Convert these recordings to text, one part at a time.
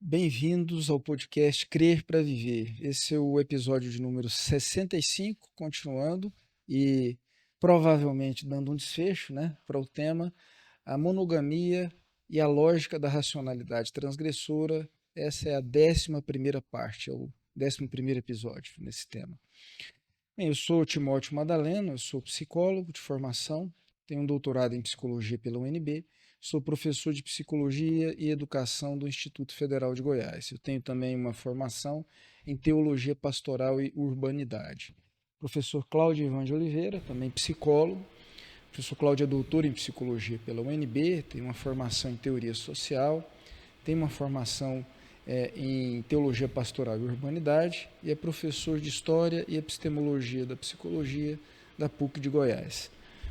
Bem-vindos ao podcast Crer para Viver. Esse é o episódio de número 65, continuando e provavelmente dando um desfecho, para o tema a monogamia e a lógica da racionalidade transgressora. Essa é a 11ª parte, é o 11º episódio nesse tema. Bem, eu sou Timóteo Madaleno, eu sou psicólogo de formação, tenho um doutorado em psicologia pela UNB, sou professor de psicologia e educação do Instituto Federal de Goiás. Eu tenho também uma formação em teologia pastoral e urbanidade. Professor Cláudio Ivan de Oliveira, também psicólogo. Professor Cláudio é doutor em psicologia pela UNB, tem uma formação em teoria social, tem uma formação em teologia pastoral e urbanidade e é professor de história e epistemologia da psicologia da PUC de Goiás.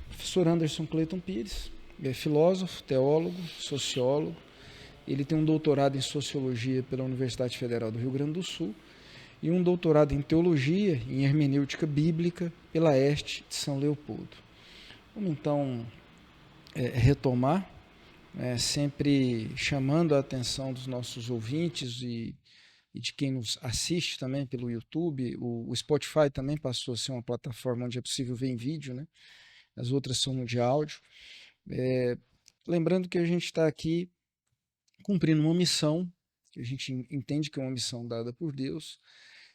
Professor Anderson Cleiton Pires é filósofo, teólogo, sociólogo. Ele tem um doutorado em sociologia pela Universidade Federal do Rio Grande do Sul e um doutorado em teologia e em hermenêutica bíblica pela Este de São Leopoldo. Vamos então retomar, sempre chamando a atenção dos nossos ouvintes e de quem nos assiste também pelo YouTube. O Spotify também passou a ser uma plataforma onde é possível ver em vídeo, né? As outras são de áudio. Lembrando que a gente está aqui cumprindo uma missão, que a gente entende que é uma missão dada por Deus,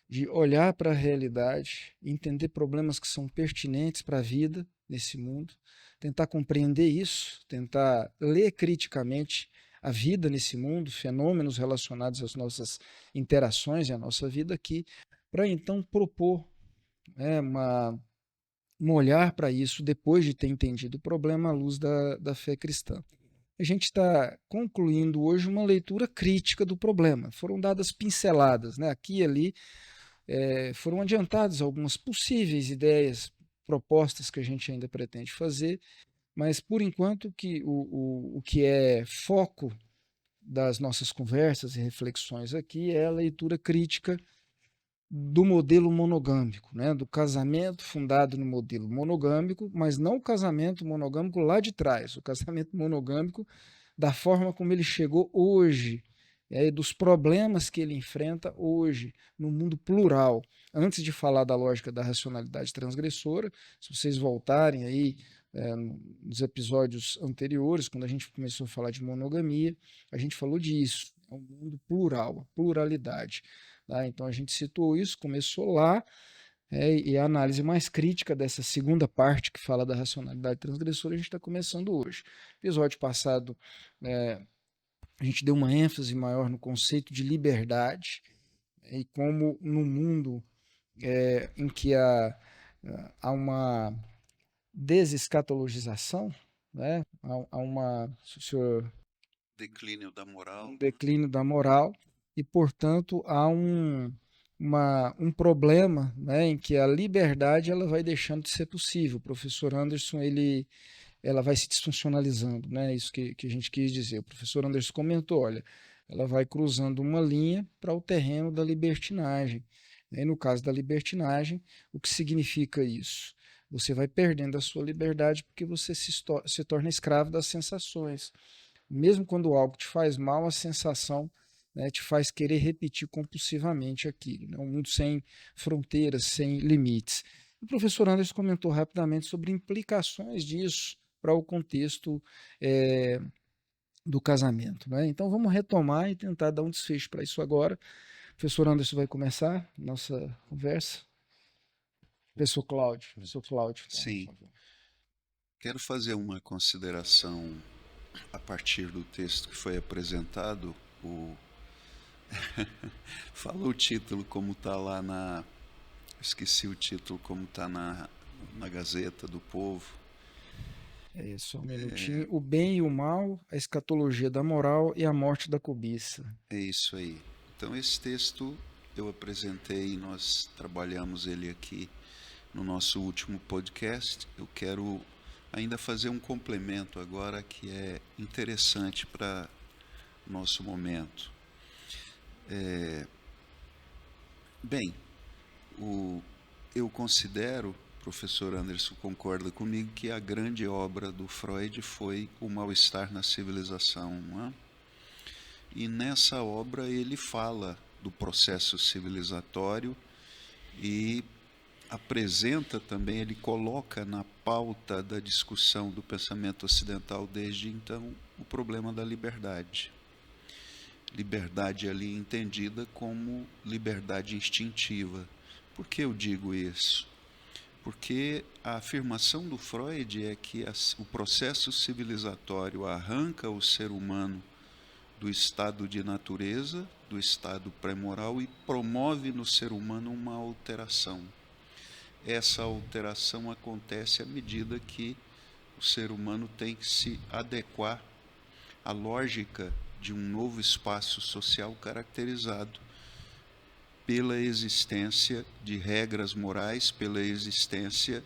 de olhar para a realidade, entender problemas que são pertinentes para a vida nesse mundo, tentar compreender isso, tentar ler criticamente a vida nesse mundo, fenômenos relacionados às nossas interações e à nossa vida aqui, para então propor um olhar para isso depois de ter entendido o problema à luz da fé cristã. A gente está concluindo hoje uma leitura crítica do problema. Foram dadas pinceladas, aqui e ali, foram adiantadas algumas possíveis ideias, propostas que a gente ainda pretende fazer, mas por enquanto o que é foco das nossas conversas e reflexões aqui é a leitura crítica do modelo monogâmico, do casamento fundado no modelo monogâmico, mas não o casamento monogâmico lá de trás, o casamento monogâmico da forma como ele chegou hoje, dos problemas que ele enfrenta hoje no mundo plural. Antes de falar da lógica da racionalidade transgressora, se vocês voltarem aí nos episódios anteriores, quando a gente começou a falar de monogamia, a gente falou disso, é um mundo plural, a pluralidade. Tá? Então a gente citou isso, começou lá, e a análise mais crítica dessa segunda parte que fala da racionalidade transgressora a gente está começando hoje. Episódio passado, a gente deu uma ênfase maior no conceito de liberdade, e como no mundo em que há uma desescatologização, há uma, se o senhor Declínio da um moral. declínio da moral e, portanto, há um problema, em que a liberdade ela vai deixando de ser possível. O professor Anderson ela vai se disfuncionalizando, isso que a gente quis dizer. O professor Anderson comentou, olha, ela vai cruzando uma linha para o terreno da libertinagem. E no caso da libertinagem, o que significa isso? Você vai perdendo a sua liberdade porque você se torna escravo das sensações. Mesmo quando algo te faz mal, a sensação, te faz querer repetir compulsivamente aquilo. Um mundo sem fronteiras, sem limites. O professor Anderson comentou rapidamente sobre implicações disso para o contexto do casamento. Então vamos retomar e tentar dar um desfecho para isso agora. O professor Anderson vai começar nossa conversa. Professor Cláudio, então, por Sim, favor. quero fazer uma consideração a partir do texto que foi apresentado. Fala o título como está lá na... Esqueci o título como está na Gazeta do Povo. Só um minutinho. O bem e o mal, a escatologia da moral e a morte da cobiça. É isso aí. Então esse texto eu apresentei, nós trabalhamos ele aqui no nosso último podcast. Eu quero ainda fazer um complemento agora que é interessante para nosso momento. Bem, eu considero, o professor Anderson concorda comigo, que a grande obra do Freud foi O Mal-Estar na Civilização. Não é? e nessa obra ele fala do processo civilizatório e apresenta também, ele coloca na pauta da discussão do pensamento ocidental desde então o problema da liberdade. Liberdade ali entendida como liberdade instintiva. Por que eu digo isso? Porque a afirmação do Freud é que o processo civilizatório arranca o ser humano do estado de natureza, do estado pré-moral, e promove no ser humano uma alteração. Essa alteração acontece à medida que o ser humano tem que se adequar à lógica de um novo espaço social caracterizado pela existência de regras morais, pela existência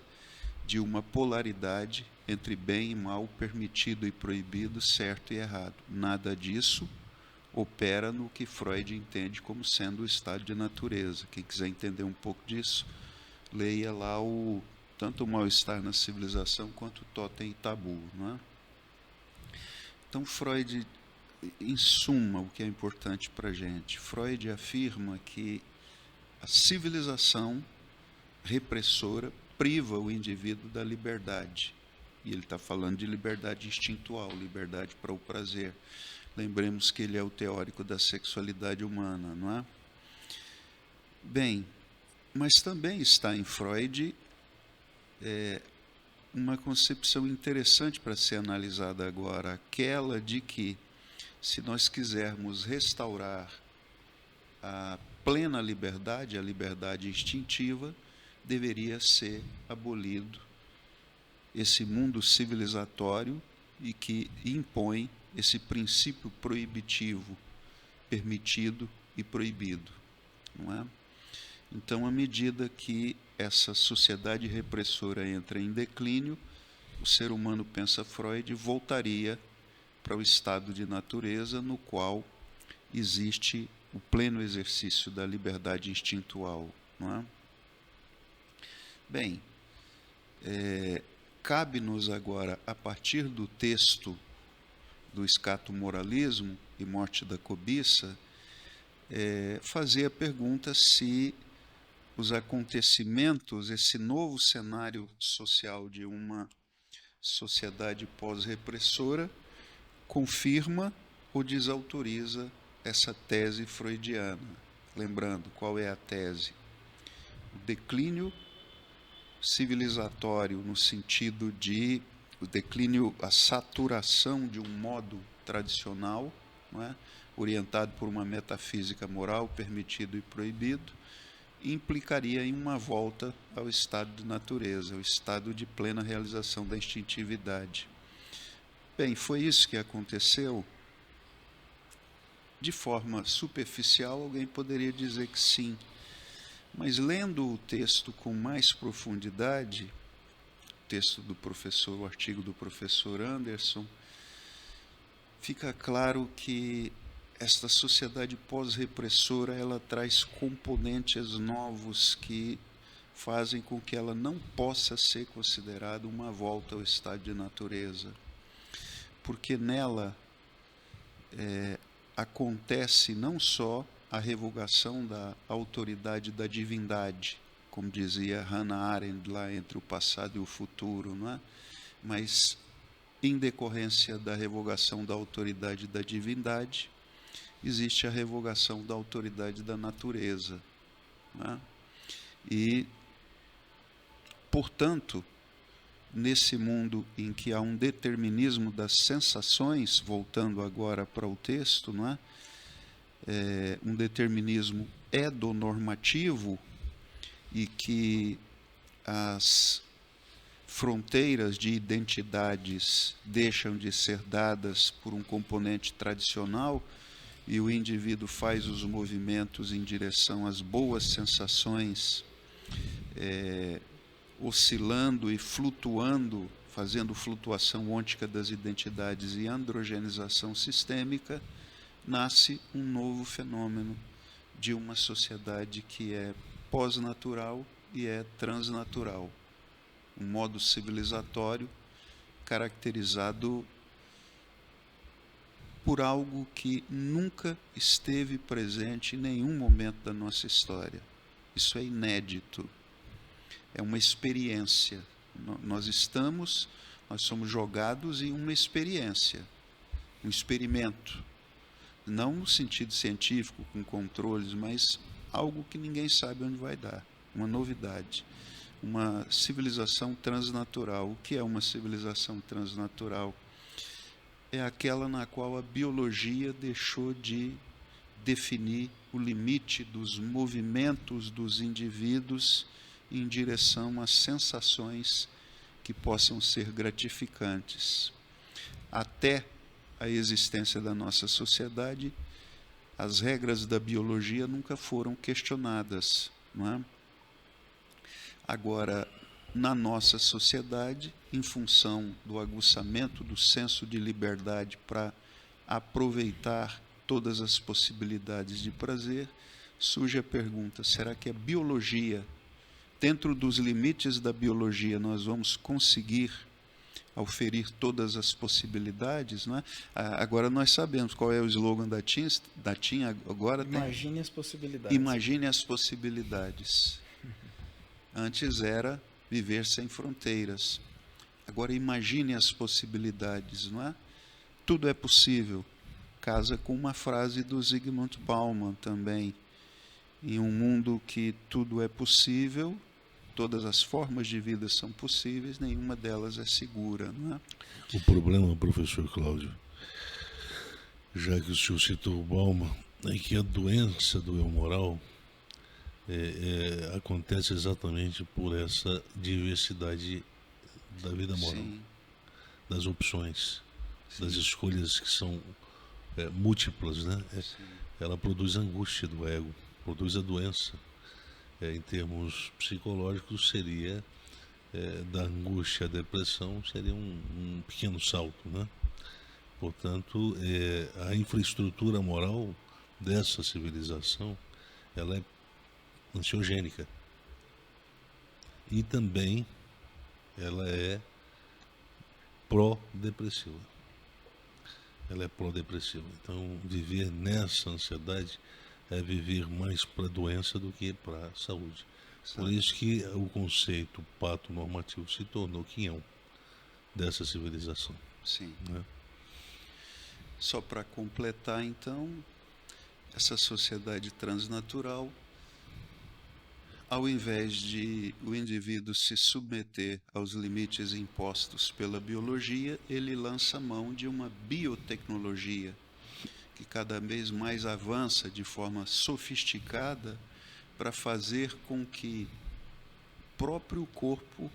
de uma polaridade entre bem e mal, permitido e proibido, certo e errado. Nada disso opera no que Freud entende como sendo o estado de natureza. Quem quiser entender um pouco disso, leia lá tanto o Mal-Estar na Civilização quanto o Totem e Tabu. Não é? Então, Freud, em suma, o que é importante para a gente, Freud afirma que a civilização repressora priva o indivíduo da liberdade. E ele está falando de liberdade instintual, liberdade para o prazer. Lembremos que ele é o teórico da sexualidade humana, não é? Bem, mas também está em Freud uma concepção interessante para ser analisada agora, aquela de que, se nós quisermos restaurar a plena liberdade, a liberdade instintiva, deveria ser abolido esse mundo civilizatório e que impõe esse princípio proibitivo, permitido e proibido, não é? Então, à medida que essa sociedade repressora entra em declínio, o ser humano, pensa Freud, voltaria para o estado de natureza no qual existe o pleno exercício da liberdade instintual, não é? Bem, cabe-nos agora, a partir do texto do Escato Moralismo e Morte da Cobiça, fazer a pergunta se os acontecimentos, esse novo cenário social de uma sociedade pós-repressora, confirma ou desautoriza essa tese freudiana. Lembrando, qual é a tese? O declínio civilizatório, no sentido de o declínio, a saturação de um modo tradicional, não é? Orientado por uma metafísica moral, permitido e proibido, implicaria em uma volta ao estado de natureza, ao estado de plena realização da instintividade. Bem, foi isso que aconteceu? De forma superficial, alguém poderia dizer que sim, mas lendo o texto com mais profundidade, o artigo do professor Anderson, fica claro que esta sociedade pós-repressora, ela traz componentes novos que fazem com que ela não possa ser considerada uma volta ao estado de natureza, porque nela acontece não só a revogação da autoridade da divindade, como dizia Hannah Arendt lá, entre o passado e o futuro, não é? Mas, em decorrência da revogação da autoridade da divindade, existe a revogação da autoridade da natureza, né? E, portanto, nesse mundo em que há um determinismo das sensações, voltando agora para o texto, não é? Um determinismo edonormativo, e que as fronteiras de identidades deixam de ser dadas por um componente tradicional e o indivíduo faz os movimentos em direção às boas sensações, oscilando e flutuando, fazendo flutuação ôntica das identidades e androgenização sistêmica, nasce um novo fenômeno de uma sociedade que é pós-natural e é transnatural. Um modo civilizatório caracterizado por algo que nunca esteve presente em nenhum momento da nossa história. Isso é inédito. É uma experiência. Nós somos jogados em uma experiência, um experimento. Não no sentido científico, com controles, mas algo que ninguém sabe onde vai dar. Uma novidade. Uma civilização transnatural. O que é uma civilização transnatural? É aquela na qual a biologia deixou de definir o limite dos movimentos dos indivíduos em direção a sensações que possam ser gratificantes. Até a existência da nossa sociedade, as regras da biologia nunca foram questionadas, não é? Agora, na nossa sociedade, em função do aguçamento do senso de liberdade para aproveitar todas as possibilidades de prazer, surge a pergunta: será que a biologia, dentro dos limites da biologia, nós vamos conseguir oferir todas as possibilidades, não é? Agora nós sabemos qual é o slogan da TIM agora. Imagine as possibilidades. Imagine as possibilidades. Antes era viver sem fronteiras. Agora imagine as possibilidades, não é? Tudo é possível. Casa com uma frase do Zygmunt Bauman também. Em um mundo que tudo é possível, todas as formas de vida são possíveis, nenhuma delas é segura, não é? O problema, professor Cláudio, já que o senhor citou o Bauman, é que a doença do eu moral acontece exatamente por essa diversidade da vida moral, sim, das opções, sim, das escolhas que são múltiplas, né? Ela produz a angústia do ego, produz a doença. Em termos psicológicos, seria da angústia à depressão, seria um pequeno salto, né? Portanto, a infraestrutura moral dessa civilização, ela é ansiogênica. E também ela é pró-depressiva. Ela é pró-depressiva. Então, viver nessa ansiedade é viver mais para a doença do que para a saúde. Por isso que o conceito pato-normativo se tornou quinhão dessa civilização. Sim. Né? Só para completar, então, essa sociedade transnatural, ao invés de o indivíduo se submeter aos limites impostos pela biologia, ele lança mão de uma biotecnologia que cada vez mais avança de forma sofisticada para fazer com que o próprio corpo,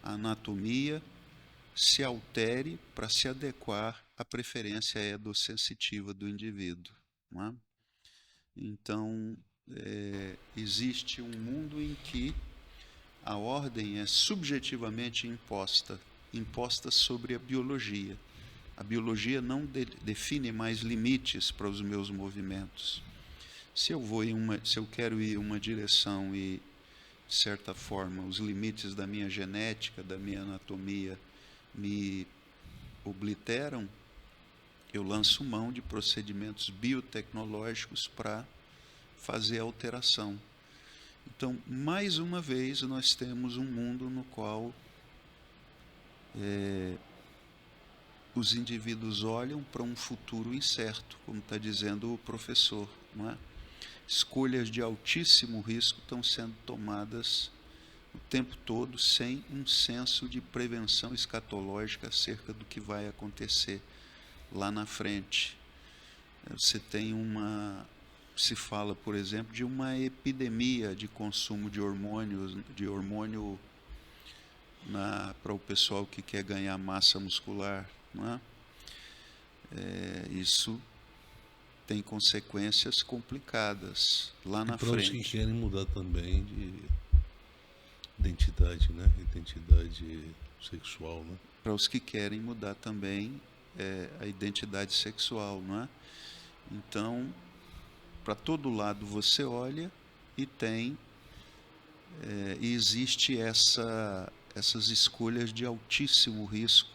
a anatomia, se altere para se adequar à preferência edossensitiva do indivíduo, não é? Então, existe um mundo em que a ordem é subjetivamente imposta sobre a biologia. A biologia não define mais limites para os meus movimentos. Se eu quero ir em uma direção e, de certa forma, os limites da minha genética, da minha anatomia me obliteram, eu lanço mão de procedimentos biotecnológicos para fazer a alteração. Então, mais uma vez, nós temos um mundo no qual os indivíduos olham para um futuro incerto, como está dizendo o professor, não é? Escolhas de altíssimo risco estão sendo tomadas o tempo todo sem um senso de prevenção escatológica acerca do que vai acontecer lá na frente. Você tem se fala, por exemplo, de uma epidemia de consumo de hormônio para o pessoal que quer ganhar massa muscular, não é? Isso tem consequências complicadas lá na frente. Para os que querem mudar também de identidade, né? Identidade sexual, né? Para os que querem mudar também a identidade sexual, não é? Então, para todo lado você olha e existe essas escolhas de altíssimo risco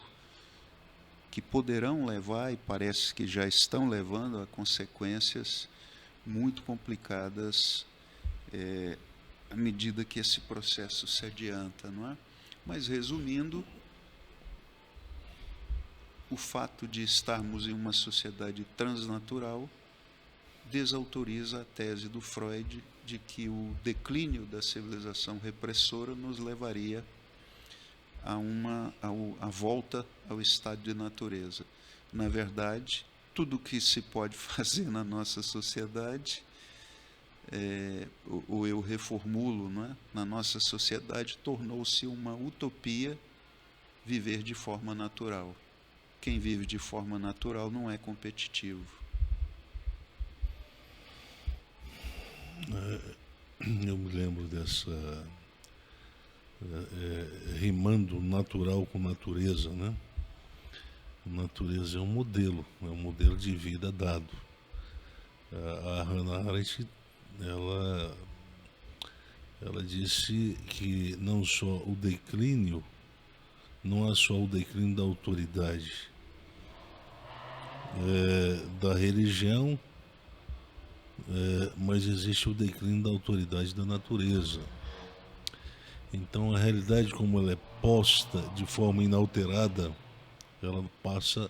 que poderão levar, e parece que já estão levando, a consequências muito complicadas à medida que esse processo se adianta, não é? Mas, resumindo, o fato de estarmos em uma sociedade transnatural desautoriza a tese do Freud de que o declínio da civilização repressora nos levaria a volta ao estado de natureza. Na verdade, tudo que se pode fazer na nossa sociedade, ou eu reformulo, não é? Na nossa sociedade tornou-se uma utopia viver de forma natural. Quem vive de forma natural não é competitivo. Eu me lembro dessa... rimando natural com natureza, né? Natureza é um modelo de vida dado. A Hannah Arendt, ela disse que não há só o declínio da autoridade da religião, mas existe o declínio da autoridade da natureza. Então a realidade, como ela é posta de forma inalterada, ela passa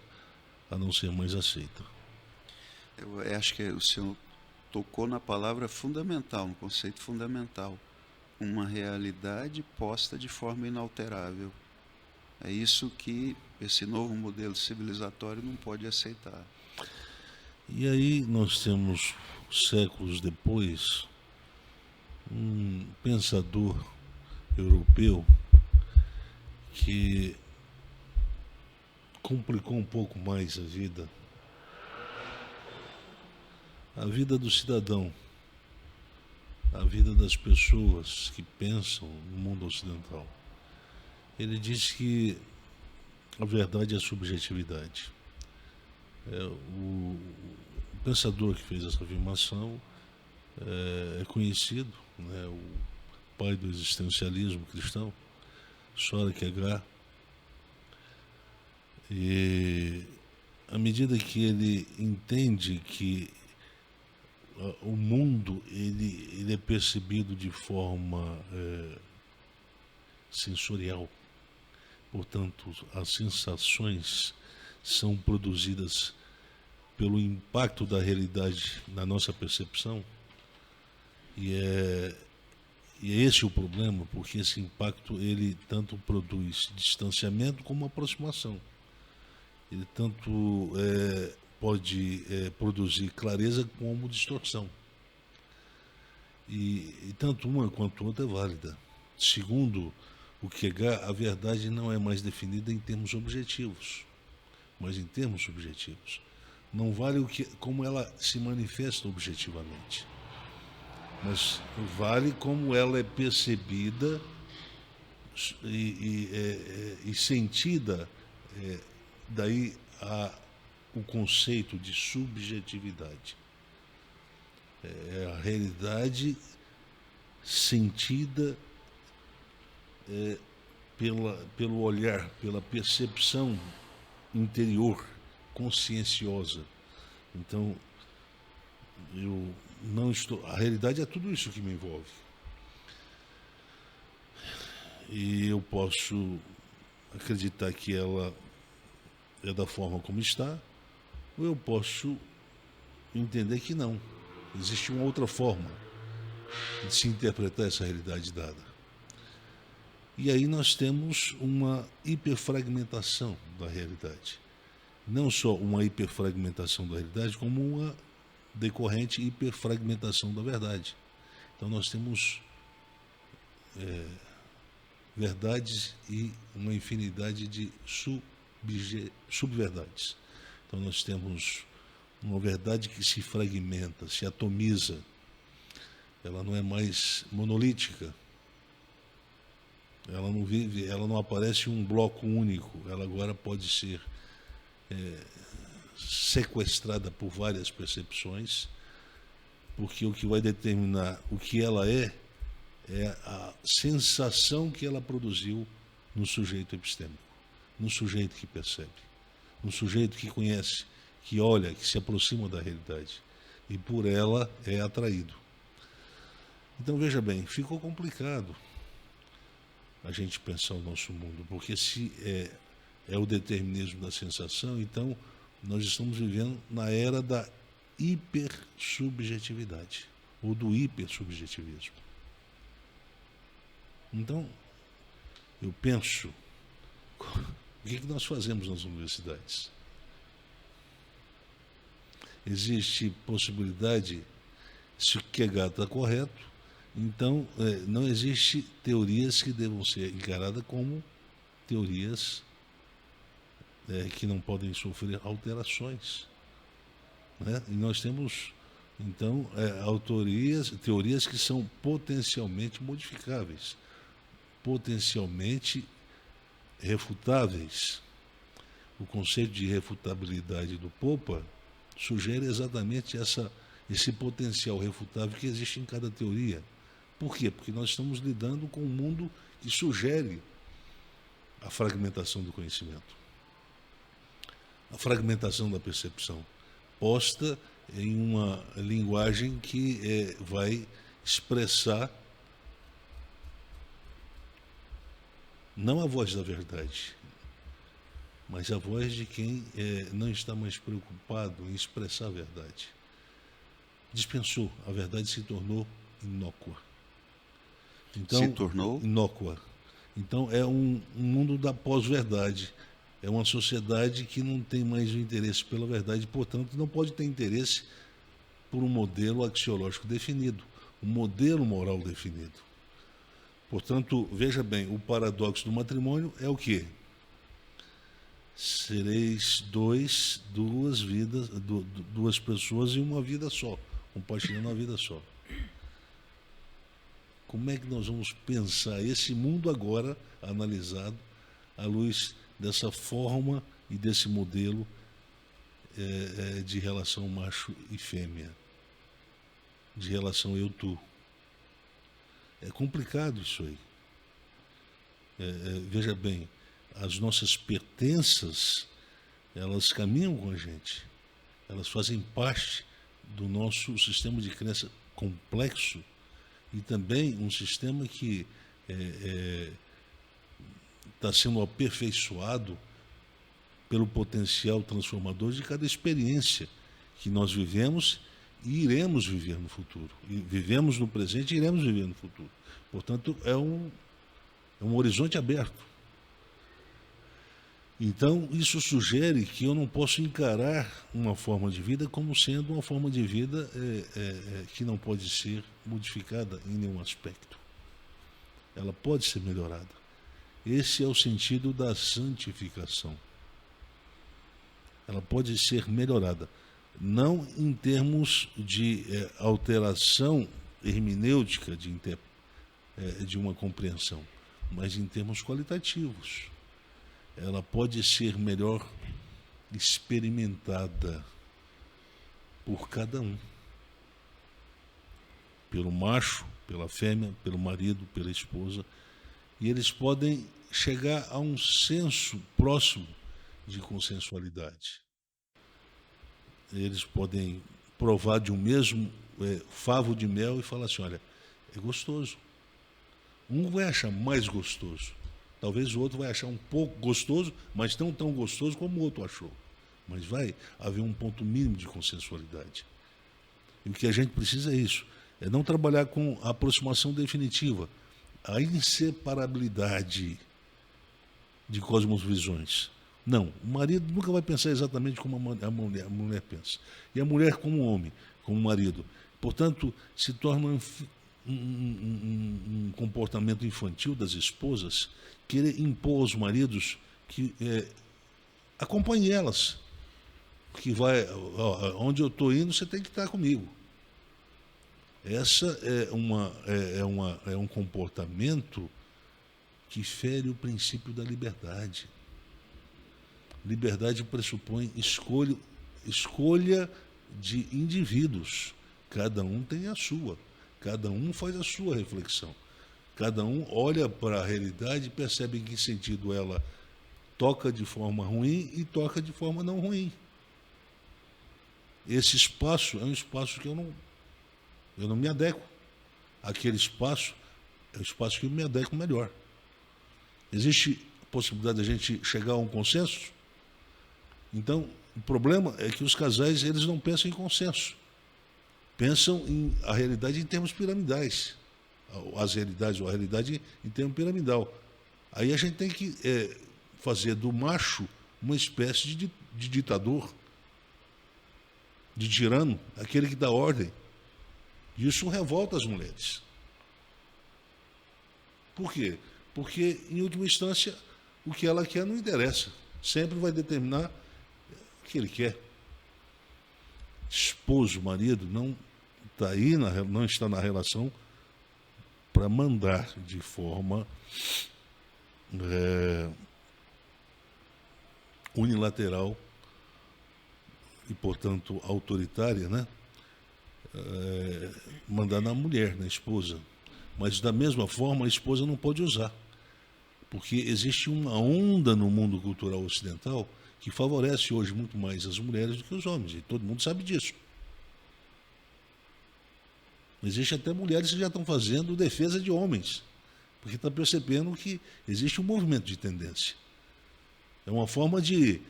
a não ser mais aceita. Eu acho que o senhor tocou na palavra fundamental, no conceito fundamental. Uma realidade posta de forma inalterável. É isso que esse novo modelo civilizatório não pode aceitar. E aí nós temos, séculos depois, um pensador europeu que complicou um pouco mais a vida do cidadão, a vida das pessoas que pensam no mundo ocidental. Ele diz que a verdade é a subjetividade. O pensador que fez essa afirmação é conhecido, né, o pai do existencialismo cristão, Søren Kierkegaard. E à medida que ele entende que o mundo ele é percebido de forma sensorial, portanto as sensações são produzidas pelo impacto da realidade na nossa percepção, e é esse o problema, porque esse impacto ele tanto produz distanciamento como aproximação. Ele tanto pode produzir clareza como distorção. E tanto uma quanto outra é válida. Segundo o Kierkegaard, a verdade não é mais definida em termos objetivos, mas em termos subjetivos. Não vale como ela se manifesta objetivamente, mas vale como ela é percebida e sentida. Daí o conceito de subjetividade. É a realidade sentida pelo olhar, pela percepção interior, conscienciosa. Então, a realidade é tudo isso que me envolve. E eu posso acreditar que ela é da forma como está, ou eu posso entender que não. Existe uma outra forma de se interpretar essa realidade dada. E aí nós temos uma hiperfragmentação da realidade. Não só uma hiperfragmentação da realidade, como uma decorrente hiperfragmentação da verdade. Então nós temos verdades e uma infinidade de subverdades. Então nós temos uma verdade que se fragmenta, se atomiza. Ela não é mais monolítica. Ela não aparece um bloco único. Ela agora pode ser sequestrada por várias percepções, porque o que vai determinar o que ela é a sensação que ela produziu no sujeito epistêmico, no sujeito que percebe. um sujeito que conhece, que olha, que se aproxima da realidade e por ela é atraído. Então veja bem, ficou complicado a gente pensar o nosso mundo, porque se é o determinismo da sensação, então nós estamos vivendo na era da hipersubjetividade, ou do hipersubjetivismo. Então, eu penso, o que nós fazemos nas universidades? Existe possibilidade, se o Kierkegaard está correto, então não existe teorias que devam ser encaradas como teorias que não podem sofrer alterações, né? E nós temos, então, teorias que são potencialmente modificáveis, potencialmente refutáveis. O conceito de refutabilidade do Popper sugere exatamente esse potencial refutável que existe em cada teoria. Por quê? Porque nós estamos lidando com um mundo que sugere a fragmentação do conhecimento, a fragmentação da percepção, posta em uma linguagem que vai expressar não a voz da verdade, mas a voz de quem não está mais preocupado em expressar a verdade. Dispensou, a verdade se tornou inócua. Então, se tornou? Inócua. Então é um mundo da pós-verdade. É uma sociedade que não tem mais o interesse pela verdade, portanto, não pode ter interesse por um modelo axiológico definido, um modelo moral definido. Portanto, veja bem, o paradoxo do matrimônio é o quê? Sereis duas vidas, duas pessoas em uma vida só, compartilhando uma vida só. Como é que nós vamos pensar esse mundo agora analisado à luz dessa forma e desse modelo de relação macho e fêmea, de relação eu-tu? É complicado isso aí. Veja bem, as nossas pertenças, elas caminham com a gente, elas fazem parte do nosso sistema de crença complexo e também um sistema que está sendo aperfeiçoado pelo potencial transformador de cada experiência que nós vivemos e iremos viver no futuro. E vivemos no presente e iremos viver no futuro. Portanto, é um horizonte aberto. Então, isso sugere que eu não posso encarar uma forma de vida como sendo uma forma de vida que não pode ser modificada em nenhum aspecto. Ela pode ser melhorada. Esse é o sentido da santificação. Ela pode ser melhorada, não em termos de alteração hermenêutica de uma compreensão, mas em termos qualitativos. Ela pode ser melhor experimentada por cada um. Pelo macho, pela fêmea, pelo marido, pela esposa. E eles podem chegar a um senso próximo de consensualidade. Eles podem provar de um mesmo favo de mel e falar assim, olha, é gostoso. Um vai achar mais gostoso. Talvez o outro vai achar um pouco gostoso, mas não tão gostoso como o outro achou. Mas vai haver um ponto mínimo de consensualidade. E o que a gente precisa é isso. É não trabalhar com a aproximação definitiva. A inseparabilidade de cosmovisões. Não, o marido nunca vai pensar exatamente como a mulher pensa. E a mulher como o homem, como o marido. Portanto, se torna um comportamento infantil das esposas querer impor aos maridos que acompanhe elas. Que vai, onde eu estou indo, você tem que estar comigo. Essa é um comportamento que fere o princípio da liberdade. Liberdade pressupõe escolha de indivíduos. Cada um tem a sua. Cada um faz a sua reflexão. Cada um olha para a realidade e percebe em que sentido ela toca de forma ruim e toca de forma não ruim. Esse espaço é um espaço que eu não me adequo. Aquele espaço é o espaço que eu me adequo melhor. Existe a possibilidade de a gente chegar a um consenso? Então, o problema é que os casais eles não pensam em consenso. Pensam a realidade em termos piramidais. As realidades, ou a realidade em termos piramidal. Aí a gente tem que fazer do macho uma espécie de ditador, de tirano, aquele que dá ordem. E isso revolta as mulheres. Por quê? Porque, em última instância, o que ela quer não interessa. Sempre vai determinar o que ele quer. Esposo, marido, não está aí, não está na relação para mandar de forma unilateral e, portanto, autoritária, né? Mandar na mulher, na esposa. Mas, da mesma forma, a esposa não pode usar. Porque existe uma onda no mundo cultural ocidental que favorece hoje muito mais as mulheres do que os homens. E todo mundo sabe disso. Existe até mulheres que já estão fazendo defesa de homens, porque estão percebendo que existe um movimento de tendência. É uma forma de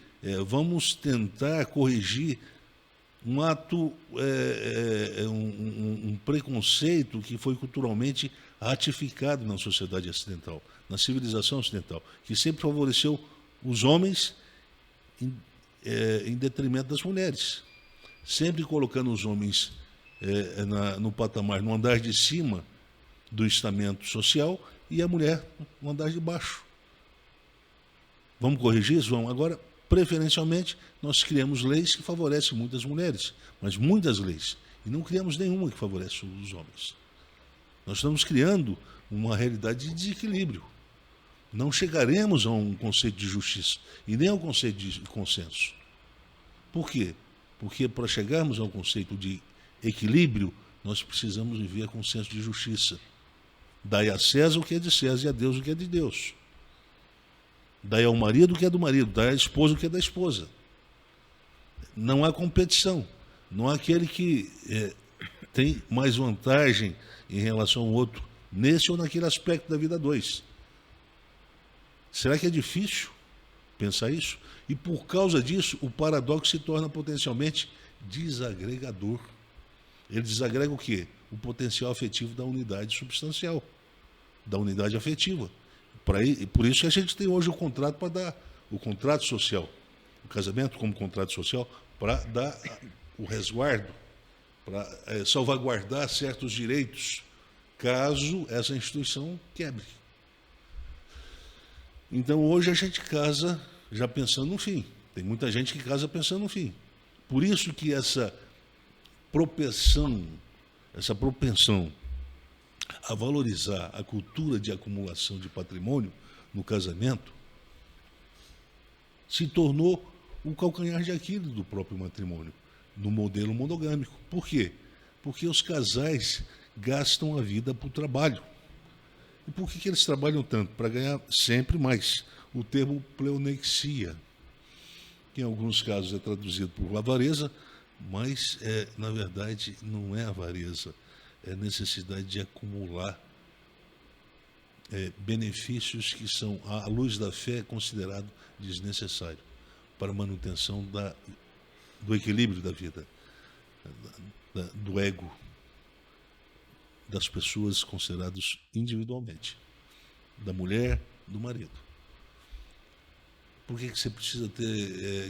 vamos tentar corrigir um ato, um preconceito que foi culturalmente ratificado na sociedade ocidental, na civilização ocidental, que sempre favoreceu os homens em detrimento das mulheres, sempre colocando os homens no patamar, no andar de cima do estamento social e a mulher no andar de baixo. Vamos corrigir isso? Vamos. Agora, preferencialmente, nós criamos leis que favorecem muitas mulheres, mas muitas leis, e não criamos nenhuma que favorece os homens. Nós estamos criando uma realidade de desequilíbrio. Não chegaremos a um conceito de justiça e nem a um conceito de consenso. Por quê? Porque para chegarmos a um conceito de equilíbrio, nós precisamos viver com senso de justiça. Dai a César o que é de César e a Deus o que é de Deus. Dai ao marido o que é do marido, dai à esposa o que é da esposa. Não há competição. Não há aquele que tem mais vantagem em relação ao outro, nesse ou naquele aspecto da vida a dois. Será que é difícil pensar isso? E por causa disso, o paradoxo se torna potencialmente desagregador. Ele desagrega o quê? O potencial afetivo da unidade substancial, da unidade afetiva. Por isso que a gente tem hoje o contrato para dar o contrato social, o casamento como contrato social, para dar o resguardo, para salvaguardar certos direitos, caso essa instituição quebre. Então hoje a gente casa já pensando no fim. Tem muita gente que casa pensando no fim. Por isso que essa propensão a valorizar a cultura de acumulação de patrimônio no casamento se tornou o calcanhar de Aquiles do próprio matrimônio, no modelo monogâmico. Por quê? Porque os casais gastam a vida para o trabalho. E por que eles trabalham tanto? Para ganhar sempre mais. O termo pleonexia, que em alguns casos é traduzido por avareza, mas, na verdade, não é avareza, é necessidade de acumular benefícios que são, à luz da fé, considerado desnecessário para a manutenção do equilíbrio da vida, do ego das pessoas considerados individualmente, da mulher, do marido. Por que você precisa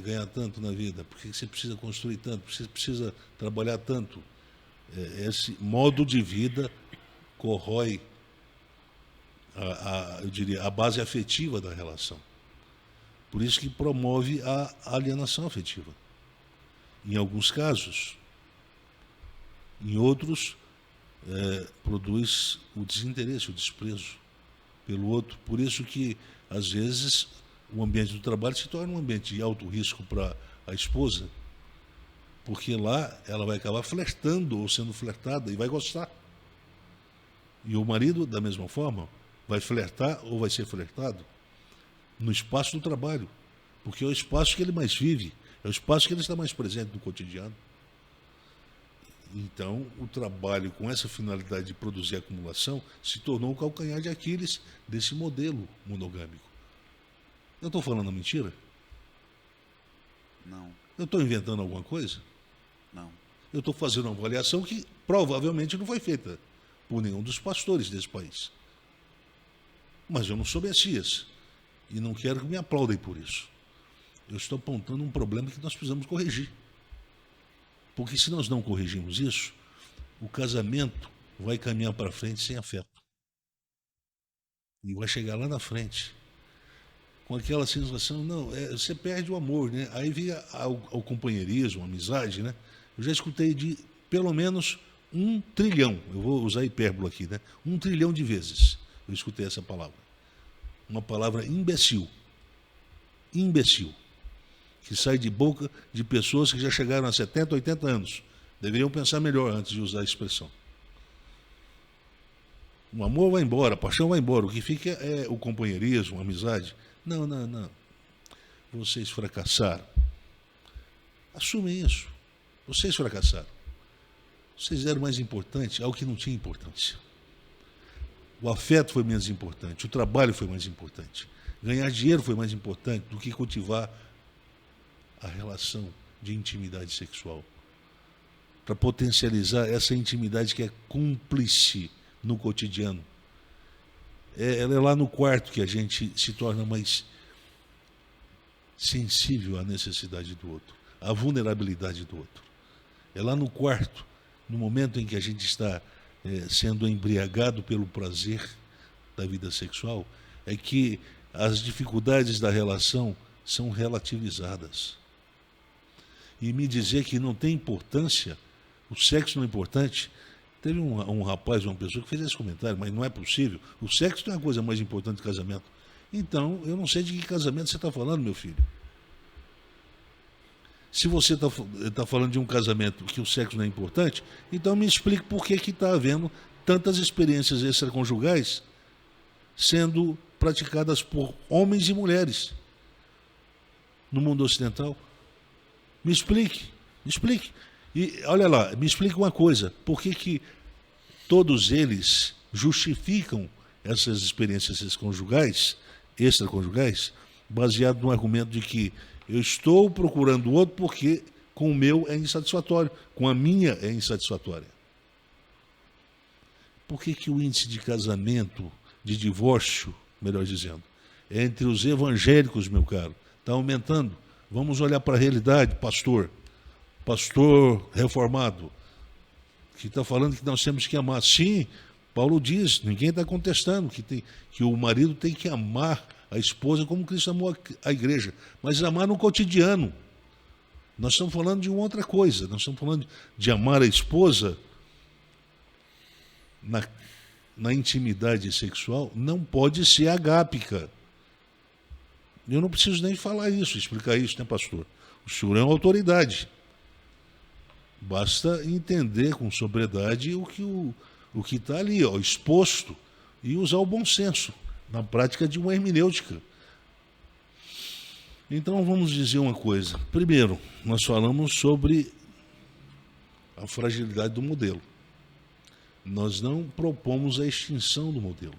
ganhar tanto na vida? Por que você precisa construir tanto? Por que você precisa trabalhar tanto? Esse modo de vida corrói eu diria, a base afetiva da relação. Por isso que promove a alienação afetiva. Em alguns casos. Em outros, produz o desinteresse, o desprezo pelo outro. Por isso que, às vezes, o ambiente do trabalho se torna um ambiente de alto risco para a esposa, porque lá ela vai acabar flertando ou sendo flertada e vai gostar. E o marido, da mesma forma, vai flertar ou vai ser flertado. no espaço do trabalho, porque é o espaço que ele mais vive, é o espaço que ele está mais presente no cotidiano. Então, o trabalho com essa finalidade de produzir acumulação se tornou o calcanhar de Aquiles desse modelo monogâmico. Eu estou falando mentira? Não. Eu estou inventando alguma coisa? Não. Eu estou fazendo uma avaliação que provavelmente não foi feita por nenhum dos pastores desse país. Mas eu não sou Messias e não quero que me aplaudem por isso. Eu estou apontando um problema que nós precisamos corrigir. Porque se nós não corrigirmos isso, o casamento vai caminhar para frente sem afeto. E vai chegar lá na frente com aquela sensação, não, você perde o amor, né? Aí via o companheirismo, a amizade, né? Eu já escutei de pelo menos 1 trilhão, eu vou usar hipérbole aqui, né? 1 trilhão de vezes eu escutei essa palavra. Uma palavra imbecil. Imbecil. Que sai de boca de pessoas que já chegaram a 70, 80 anos. Deveriam pensar melhor antes de usar a expressão. O amor vai embora, a paixão vai embora. O que fica é o companheirismo, a amizade. Não, não, não. Vocês fracassaram. Assumem isso. Vocês fracassaram. Vocês eram mais importantes ao que não tinha importância. O afeto foi menos importante, o trabalho foi mais importante. Ganhar dinheiro foi mais importante do que cultivar a relação de intimidade sexual. Para potencializar essa intimidade que é cúmplice no cotidiano. Ela é lá no quarto que a gente se torna mais sensível à necessidade do outro, à vulnerabilidade do outro. É lá no quarto, no momento em que a gente está sendo embriagado pelo prazer da vida sexual, é que as dificuldades da relação são relativizadas. E me dizer que não tem importância, o sexo não é importante. Teve um rapaz, uma pessoa que fez esse comentário, mas não é possível. O sexo não é a coisa mais importante do casamento. Então, eu não sei de que casamento você está falando, meu filho. Se você está falando de um casamento que o sexo não é importante, então me explique por que está havendo tantas experiências extraconjugais sendo praticadas por homens e mulheres no mundo ocidental. Me explique, me explique. E olha lá, me explique uma coisa, por que todos eles justificam essas experiências extraconjugais, baseado no argumento de que eu estou procurando o outro porque com o meu é insatisfatório, com a minha é insatisfatória. Por que o índice de casamento, de divórcio, melhor dizendo, entre os evangélicos, meu caro, está aumentando? Vamos olhar para a realidade, pastor reformado, que está falando que nós temos que amar. Sim, Paulo diz, ninguém está contestando que o marido tem que amar a esposa como Cristo amou a igreja, mas amar no cotidiano. Nós estamos falando de uma outra coisa, nós estamos falando de amar a esposa na intimidade sexual, não pode ser agápica. Eu não preciso nem falar isso, explicar isso, né, pastor? O senhor é uma autoridade. Basta entender com sobriedade o que está ali, ó, exposto, e usar o bom senso na prática de uma hermenêutica. Então vamos dizer uma coisa. Primeiro, nós falamos sobre a fragilidade do modelo. Nós não propomos a extinção do modelo,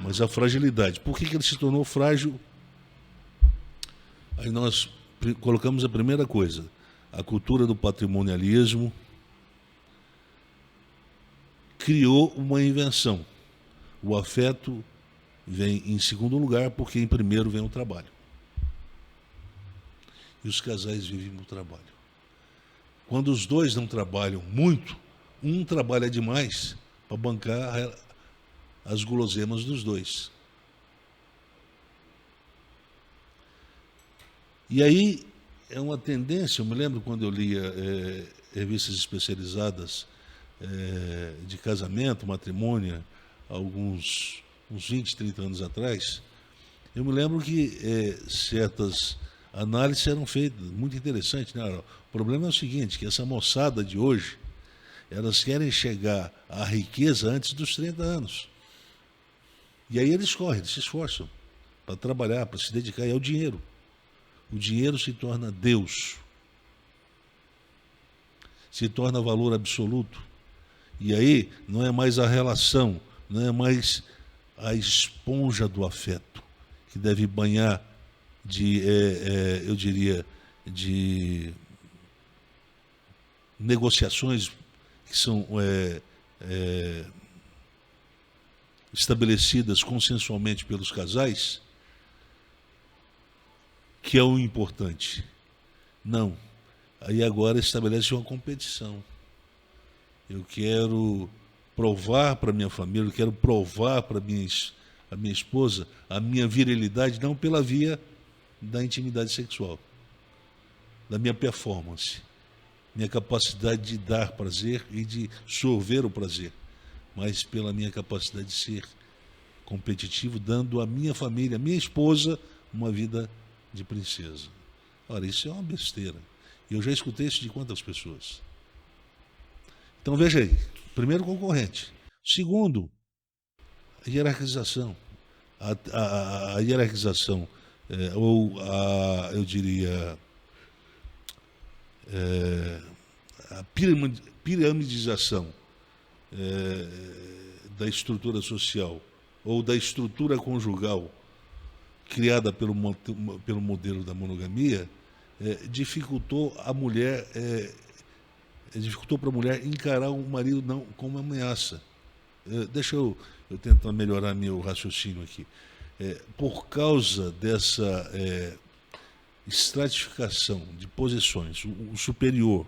mas a fragilidade. Por que ele se tornou frágil? Aí nós colocamos a primeira coisa, a cultura do patrimonialismo criou uma invenção. O afeto vem em segundo lugar, porque em primeiro vem o trabalho. E os casais vivem no trabalho. Quando os dois não trabalham muito, um trabalha demais para bancar as guloseimas dos dois. E aí é uma tendência, eu me lembro quando eu lia revistas especializadas de casamento, matrimônio, uns 20, 30 anos atrás, eu me lembro que certas análises eram feitas, muito interessante, né? O problema é o seguinte, que essa moçada de hoje, elas querem chegar à riqueza antes dos 30 anos. E aí eles correm, eles se esforçam para trabalhar, para se dedicar, é o dinheiro. O dinheiro se torna Deus. Se torna valor absoluto. E aí não é mais a relação, não é mais a esponja do afeto, que deve banhar eu diria, de negociações que são estabelecidas consensualmente pelos casais, que é o importante. Não. Aí agora estabelece uma competição. Eu quero provar para minha família, eu quero provar para a minha esposa a minha virilidade, não pela via da intimidade sexual, da minha performance, minha capacidade de dar prazer e de sorver o prazer, mas pela minha capacidade de ser competitivo, dando à minha família, à minha esposa, uma vida de princesa. Ora, isso é uma besteira. E eu já escutei isso de quantas pessoas? Então veja aí, primeiro concorrente. Segundo, a hierarquização. A hierarquização, eu diria, a piramidização da estrutura social ou da estrutura conjugal criada pelo modelo da monogamia, dificultou a mulher, dificultou para a mulher encarar o marido não como uma ameaça. Deixa eu tentar melhorar meu raciocínio aqui. Por causa dessa estratificação de posições, o superior,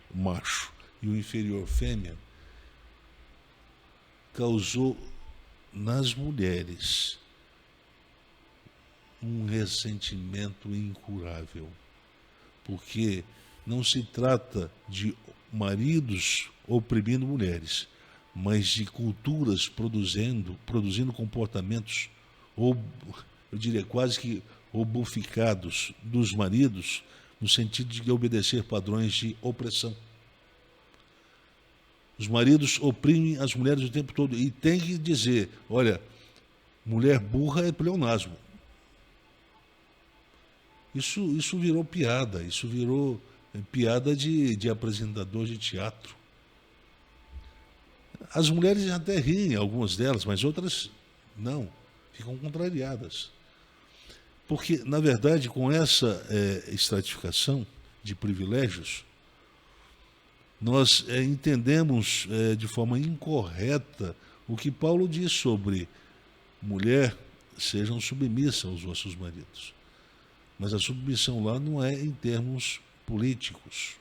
o macho, e o inferior, fêmea, causou nas mulheres um ressentimento incurável, porque não se trata de maridos oprimindo mulheres, mas de culturas produzindo comportamentos, eu diria quase que obuficados dos maridos, no sentido de obedecer padrões de opressão. Os maridos oprimem as mulheres o tempo todo, e tem que dizer, olha, mulher burra é pleonasmo. Isso virou piada, isso virou piada de apresentador de teatro. As mulheres até riem, algumas delas, mas outras não, ficam contrariadas. Porque, na verdade, com essa estratificação de privilégios, nós entendemos de forma incorreta o que Paulo diz sobre mulher, sejam submissas aos vossos maridos. Mas a submissão lá não é em termos políticos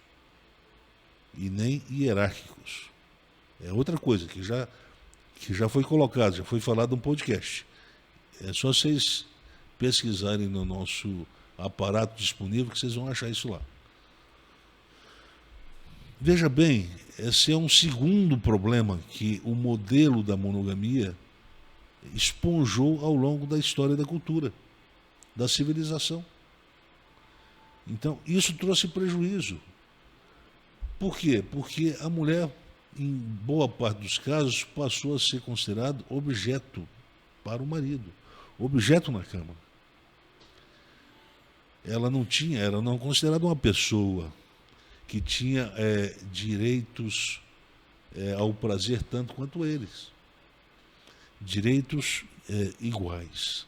e nem hierárquicos. É outra coisa que já foi colocado, já foi falado no podcast. É só vocês pesquisarem no nosso aparato disponível que vocês vão achar isso lá. Veja bem, esse é um segundo problema que o modelo da monogamia esponjou ao longo da história da cultura, da civilização. Então, isso trouxe prejuízo. Por quê? Porque a mulher, em boa parte dos casos, passou a ser considerado objeto para o marido, objeto na cama. Ela não considerada uma pessoa que tinha direitos ao prazer tanto quanto eles. Direitos iguais.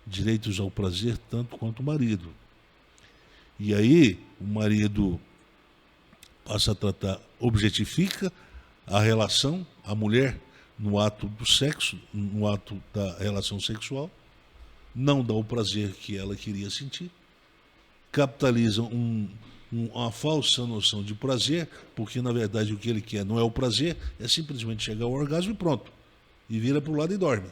Direitos ao prazer tanto quanto o marido. E aí o marido passa a tratar, objetifica a relação, a mulher no ato do sexo, no ato da relação sexual, não dá o prazer que ela queria sentir, capitaliza uma falsa noção de prazer, porque na verdade o que ele quer não é o prazer, é simplesmente chegar ao orgasmo e pronto, e vira para o lado e dorme.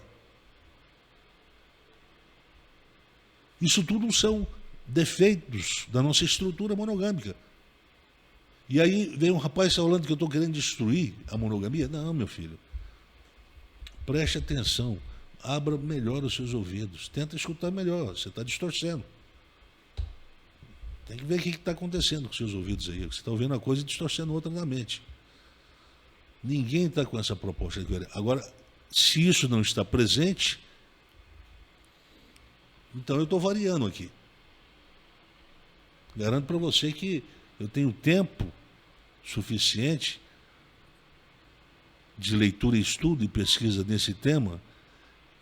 Isso tudo são defeitos da nossa estrutura monogâmica. E aí vem um rapaz falando que eu estou querendo destruir a monogamia. Não, meu filho. Preste atenção. Abra melhor os seus ouvidos. Tenta escutar melhor. Você está distorcendo. Tem que ver o que está acontecendo com os seus ouvidos aí. Você está ouvindo uma coisa e distorcendo outra na mente. Ninguém está com essa proposta de querer. Agora, se isso não está presente, Então eu estou variando aqui. Garanto para você que eu tenho tempo suficiente de leitura, estudo e pesquisa nesse tema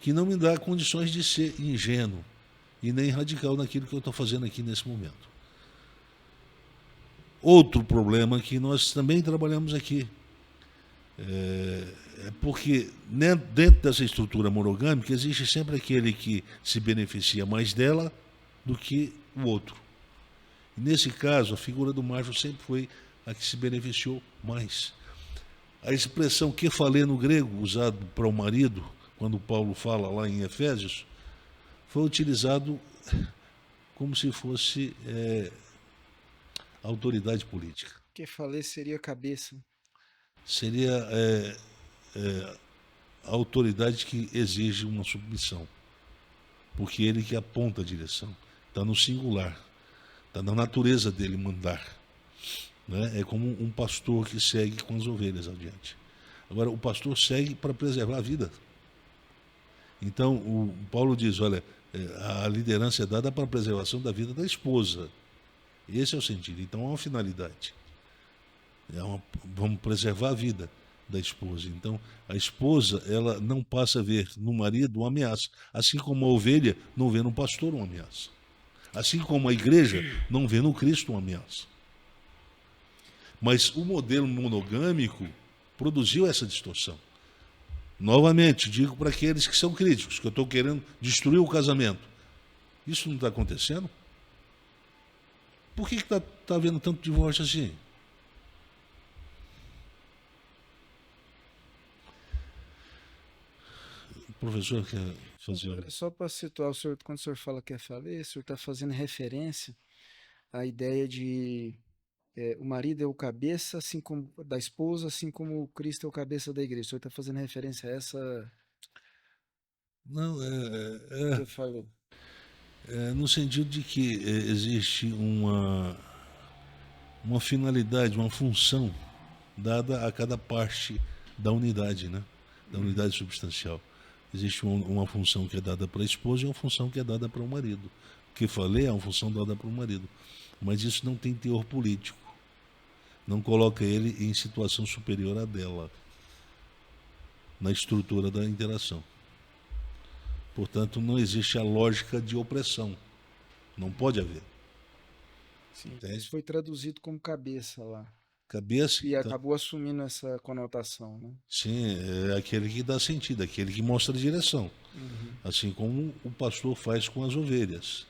que não me dá condições de ser ingênuo e nem radical naquilo que eu estou fazendo aqui nesse momento. Outro problema que nós também trabalhamos aqui é porque dentro dessa estrutura monogâmica existe sempre aquele que se beneficia mais dela do que o outro. E nesse caso, a figura do macho sempre foi a que se beneficiou mais. A expressão kephalé no grego, usado para o marido, quando Paulo fala lá em Efésios, foi utilizado como se fosse autoridade política. Kephalé seria cabeça. Seria a autoridade que exige uma submissão, porque ele que aponta a direção. Está no singular, está na natureza dele mandar. Né? É como um pastor que segue com as ovelhas adiante. Agora, o pastor segue para preservar a vida. Então, o Paulo diz, olha, a liderança é dada para a preservação da vida da esposa. Esse é o sentido. Então, há uma finalidade. Vamos preservar a vida da esposa. Então, a esposa, ela não passa a ver no marido uma ameaça. Assim como a ovelha não vê no pastor uma ameaça. Assim como a igreja não vê no Cristo uma ameaça. Mas o modelo monogâmico produziu essa distorção. Novamente, digo para aqueles que são críticos, que eu estou querendo destruir o casamento. Isso não está acontecendo? Por que está havendo tanto divórcio assim? O professor quer fazer... Só para situar o senhor, quando o senhor fala kephalé, o senhor está fazendo referência à ideia de o marido é o cabeça assim como da esposa, assim como o Cristo é o cabeça da igreja. O senhor está fazendo referência a essa... Não, kephalé. No sentido de que existe uma finalidade, uma função dada a cada parte da unidade, né? Da unidade substancial. Existe uma função que é dada para a esposa e uma função que é dada para o marido. O que falei é uma função dada para o marido. Mas isso não tem teor político. Não coloca ele em situação superior à dela, na estrutura da interação. Portanto, não existe a lógica de opressão. Não pode haver. Sim, isso foi traduzido como cabeça lá. Cabeça. E acabou assumindo essa conotação, né? Sim, é aquele que dá sentido, aquele que mostra a direção. Assim como o pastor faz com as ovelhas.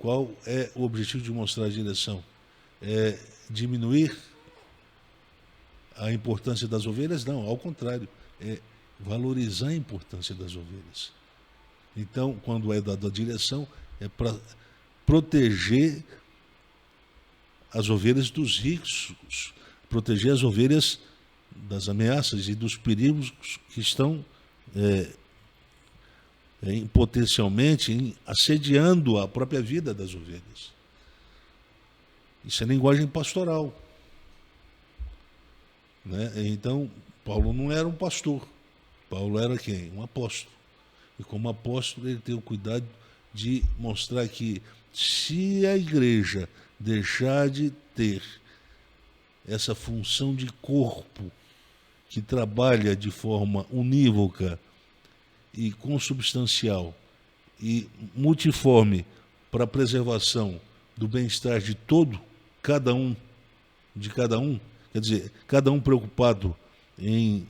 Qual é o objetivo de mostrar a direção? É diminuir a importância das ovelhas? Não, ao contrário. É valorizar a importância das ovelhas. Então, quando é dada a direção, é para proteger as ovelhas dos riscos, proteger as ovelhas das ameaças e dos perigos que estão potencialmente assediando a própria vida das ovelhas. Isso é linguagem pastoral. Né? Então, Paulo não era um pastor. Paulo era quem? Um apóstolo. E como apóstolo, ele tem o cuidado de mostrar que se a igreja deixar de ter essa função de corpo que trabalha de forma unívoca e consubstancial e multiforme para a preservação do bem-estar de cada um, quer dizer, cada um preocupado em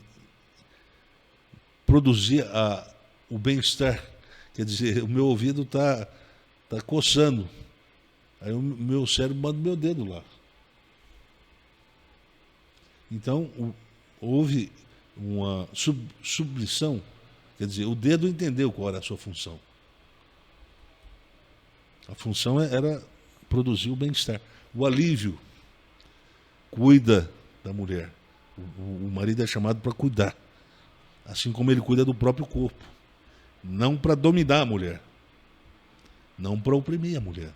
produzir o bem-estar, quer dizer, o meu ouvido está coçando, aí o meu cérebro manda o meu dedo lá. Então, houve uma submissão, quer dizer, o dedo entendeu qual era a sua função. A função era produzir o bem-estar. O alívio cuida da mulher. O marido é chamado para cuidar, assim como ele cuida do próprio corpo. Não para dominar a mulher, não para oprimir a mulher.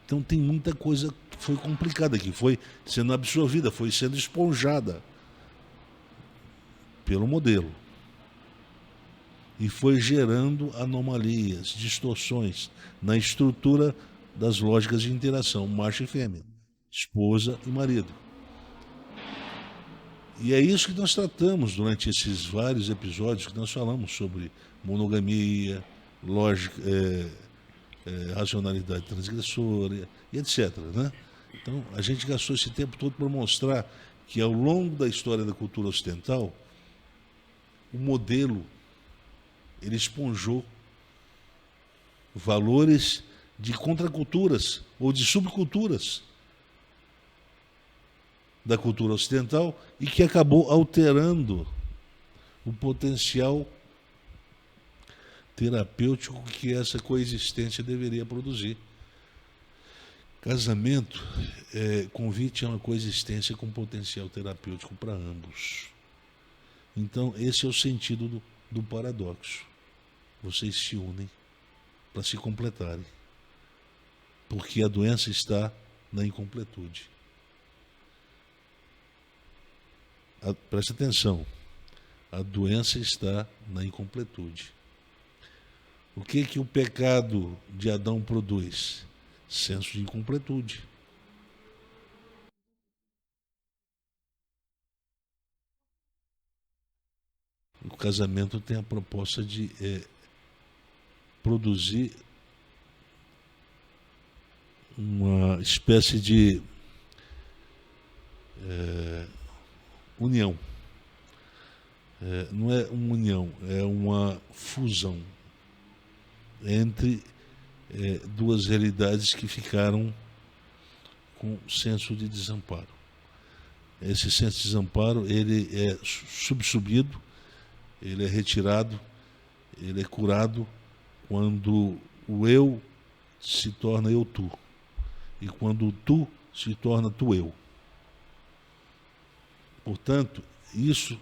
Então tem muita coisa que foi complicada aqui, foi sendo absorvida, foi sendo esponjada pelo modelo. e foi gerando anomalias, distorções na estrutura das lógicas de interação, macho e fêmea, esposa e marido. E é isso que nós tratamos durante esses vários episódios que nós falamos sobre monogamia, lógica, racionalidade transgressora e etc. Né? Então, a gente gastou esse tempo todo para mostrar que, ao longo da história da cultura ocidental, o modelo ele esponjou valores de contraculturas ou de subculturas da cultura ocidental e que acabou alterando o potencial terapêutico que essa coexistência deveria produzir. Casamento, convite a uma coexistência com potencial terapêutico para ambos. Então, esse é o sentido do paradoxo. Vocês se unem para se completarem, porque a doença está na incompletude. Preste atenção, a doença está na incompletude. O que o pecado de Adão produz? Senso de incompletude. O casamento tem a proposta de produzir uma espécie de união. Não é uma união, é uma fusão entre duas realidades que ficaram com senso de desamparo. Esse senso de desamparo ele é subsumido, ele é retirado, ele é curado quando o eu se torna eu-tu e quando o tu se torna tu-eu. Portanto, isso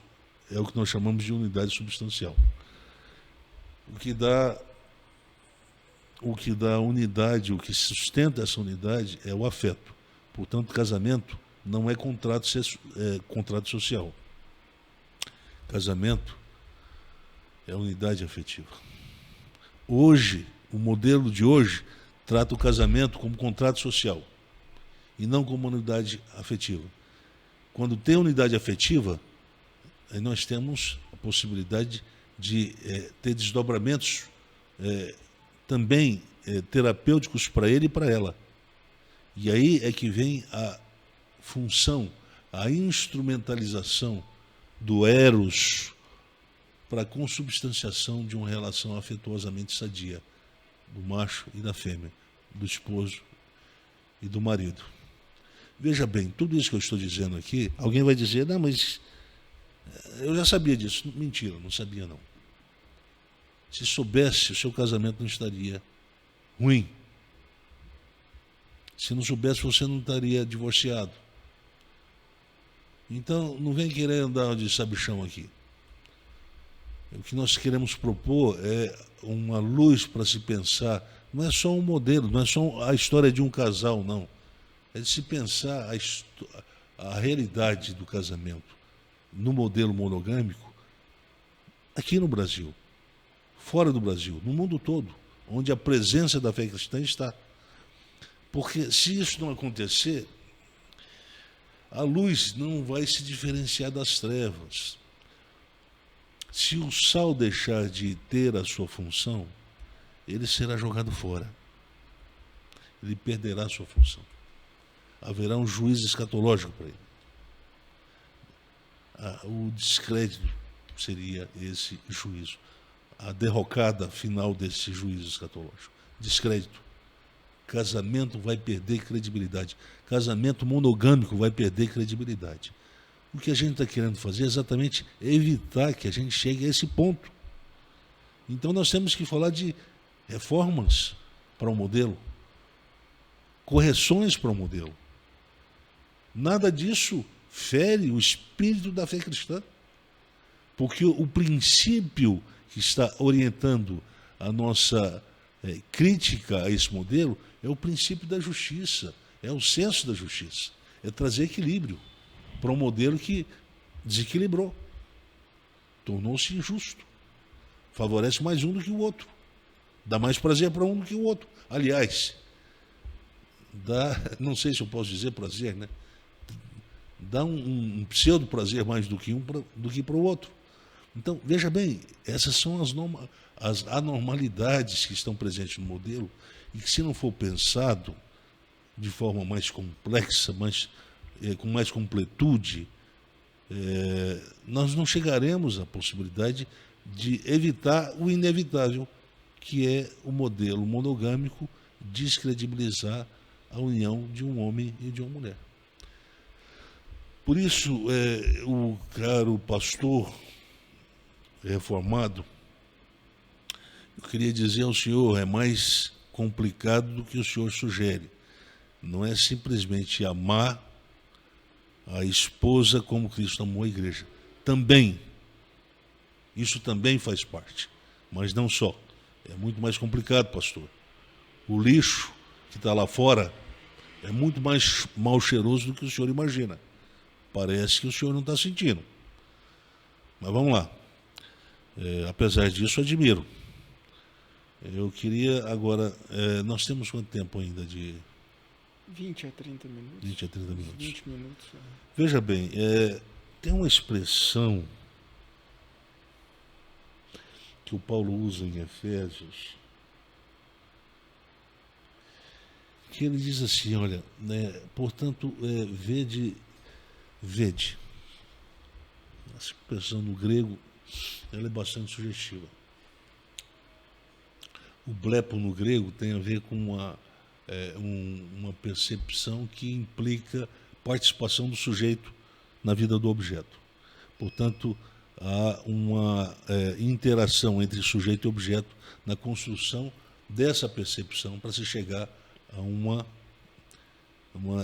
é o que nós chamamos de unidade substancial. O que dá unidade, o que sustenta essa unidade é o afeto. Portanto, casamento não é contrato social. Casamento é unidade afetiva. Hoje, o modelo de hoje trata o casamento como contrato social e não como unidade afetiva. Quando tem unidade afetiva, aí nós temos a possibilidade de ter desdobramentos também terapêuticos para ele e para ela. E aí é que vem a função, a instrumentalização do eros para a consubstanciação de uma relação afetuosamente sadia do macho e da fêmea, do esposo e do marido. Veja bem, tudo isso que eu estou dizendo aqui, alguém vai dizer, não, mas eu já sabia disso. Mentira, não sabia não. Se soubesse, o seu casamento não estaria ruim. Se não soubesse, você não estaria divorciado. Então, não vem querer andar de sabichão aqui. O que nós queremos propor é uma luz para se pensar. Não é só um modelo, não é só a história de um casal, não. É de se pensar a realidade do casamento no modelo monogâmico aqui no Brasil, fora do Brasil, no mundo todo, onde a presença da fé cristã está. Porque se isso não acontecer, a luz não vai se diferenciar das trevas. Se o sal deixar de ter a sua função, ele será jogado fora. Ele perderá a sua função. Haverá um juízo escatológico para ele. O descrédito seria esse juízo. A derrocada final desse juízo escatológico. Descrédito. Casamento vai perder credibilidade. Casamento monogâmico vai perder credibilidade. O que a gente está querendo fazer é exatamente evitar que a gente chegue a esse ponto. Então nós temos que falar de reformas para o modelo, correções para o modelo. Nada disso fere o espírito da fé cristã, porque o princípio que está orientando a nossa crítica a esse modelo é o princípio da justiça, é o senso da justiça, é trazer equilíbrio para um modelo que desequilibrou, tornou-se injusto, favorece mais um do que o outro. Dá mais prazer para um do que o outro. Aliás, não sei se eu posso dizer prazer, né? Dá um pseudo prazer mais do que para o outro. Então, veja bem, essas são as anormalidades que estão presentes no modelo e que, se não for pensado de forma mais complexa, com mais completude, nós não chegaremos à possibilidade de evitar o inevitável, que é o modelo monogâmico descredibilizar a união de um homem e de uma mulher. Por isso, o caro pastor reformado, eu queria dizer ao senhor, é mais complicado do que o senhor sugere. Não é simplesmente amar a esposa como Cristo amou a igreja. Também, isso também faz parte, mas não só. É muito mais complicado, pastor. O lixo que está lá fora é muito mais mal cheiroso do que o senhor imagina. Parece que o senhor não está sentindo. Mas vamos lá. Apesar disso, admiro. Eu queria agora... nós temos quanto tempo ainda de... 20 a 30 minutos. 20 a 30 minutos. 20 minutos. Veja bem, tem uma expressão que o Paulo usa em Efésios, que ele diz assim, olha, portanto, vede. Essa expressão no grego, ela é bastante sugestiva. O blepo no grego tem a ver com uma percepção que implica participação do sujeito na vida do objeto. Portanto, há uma interação entre sujeito e objeto na construção dessa percepção para se chegar a uma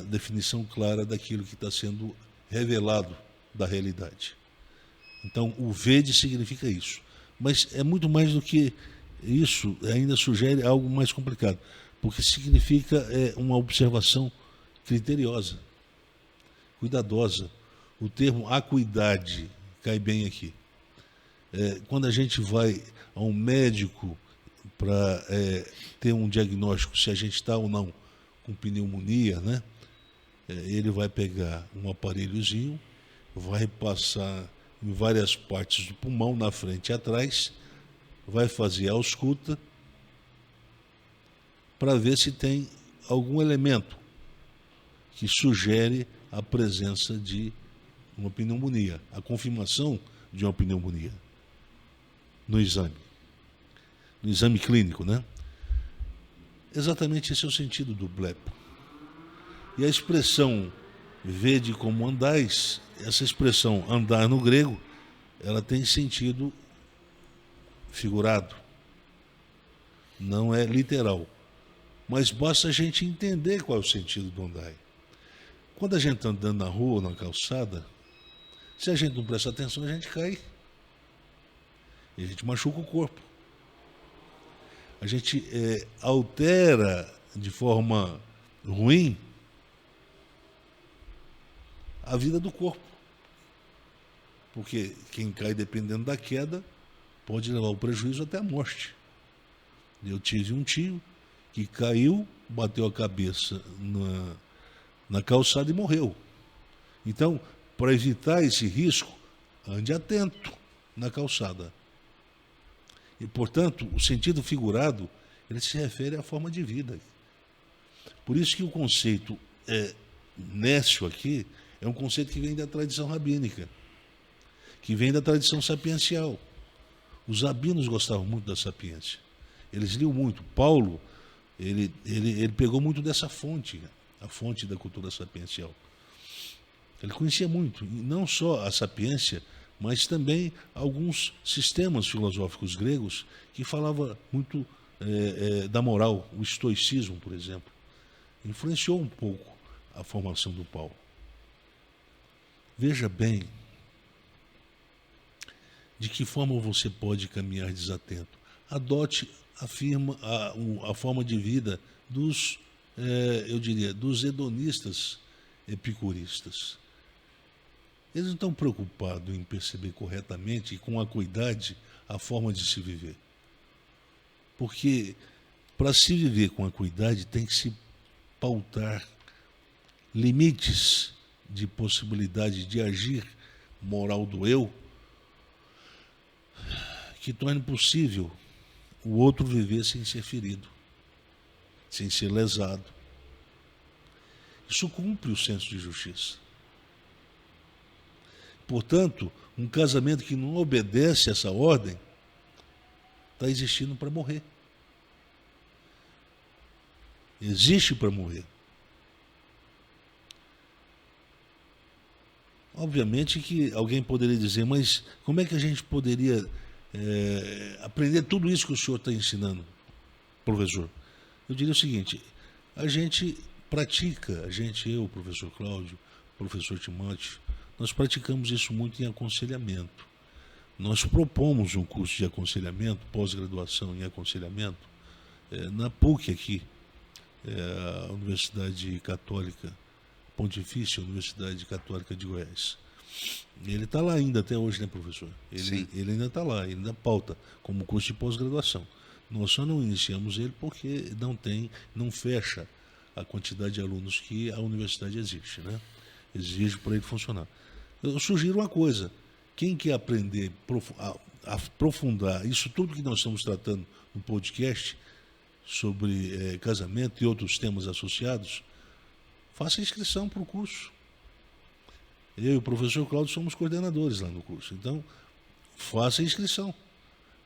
definição clara daquilo que está sendo revelado da realidade. Então, o vede significa isso. Mas é muito mais do que isso, ainda sugere algo mais complicado, porque significa uma observação criteriosa, cuidadosa. O termo acuidade cai bem aqui. Quando a gente vai a um médico para ter um diagnóstico se a gente está ou não com pneumonia, né? Ele vai pegar um aparelhozinho, vai passar em várias partes do pulmão, na frente e atrás, vai fazer a ausculta para ver se tem algum elemento que sugere a presença de uma pneumonia, a confirmação de uma pneumonia no exame clínico, né? Exatamente esse é o sentido do blepo. E a expressão vede como andais, essa expressão andar no grego, ela tem sentido figurado, não é literal. Mas basta a gente entender qual é o sentido do andai. Quando a gente está andando na rua, na calçada, se a gente não presta atenção, a gente cai. E a gente machuca o corpo. A gente altera de forma ruim a vida do corpo. Porque quem cai dependendo da queda pode levar o prejuízo até a morte. Eu tive um tio que caiu, bateu a cabeça na calçada e morreu. Então, para evitar esse risco, ande atento na calçada. E, portanto, o sentido figurado, ele se refere à forma de vida. Por isso que o conceito nécio aqui é um conceito que vem da tradição rabínica, que vem da tradição sapiencial. Os rabinos gostavam muito da sapiência. Eles liam muito. Paulo, ele pegou muito dessa fonte, a fonte da cultura sapiencial. Ele conhecia muito, e não só a sapiência, mas também alguns sistemas filosóficos gregos que falavam muito da moral, o estoicismo, por exemplo. Influenciou um pouco a formação do Paulo. Veja bem de que forma você pode caminhar desatento. Adote a forma de vida dos, eu diria, dos hedonistas epicuristas. Eles não estão preocupados em perceber corretamente e com acuidade a forma de se viver. Porque para se viver com acuidade tem que se pautar limites de possibilidade de agir moral do eu que torne possível o outro viver sem ser ferido, sem ser lesado. Isso cumpre o senso de justiça. Portanto, um casamento que não obedece a essa ordem está existindo para morrer. Existe para morrer. Obviamente que alguém poderia dizer, mas como é que a gente poderia aprender tudo isso que o senhor está ensinando, professor? Eu diria o seguinte, a gente pratica, eu, o professor Cláudio, o professor Timóteo, nós praticamos isso muito em aconselhamento. Nós propomos um curso de aconselhamento, pós-graduação em aconselhamento, na PUC aqui, a Universidade Católica Pontifícia, Universidade Católica de Goiás. Ele está lá ainda até hoje, né, professor? Ele ainda está lá, ele ainda pauta como curso de pós-graduação. Nós só não iniciamos ele porque não fecha a quantidade de alunos que a universidade exige, né? Exige para ele funcionar. Eu sugiro uma coisa, quem quer aprender a aprofundar isso tudo que nós estamos tratando no podcast sobre casamento e outros temas associados, faça inscrição para o curso. Eu e o professor Cláudio somos coordenadores lá no curso, então faça a inscrição.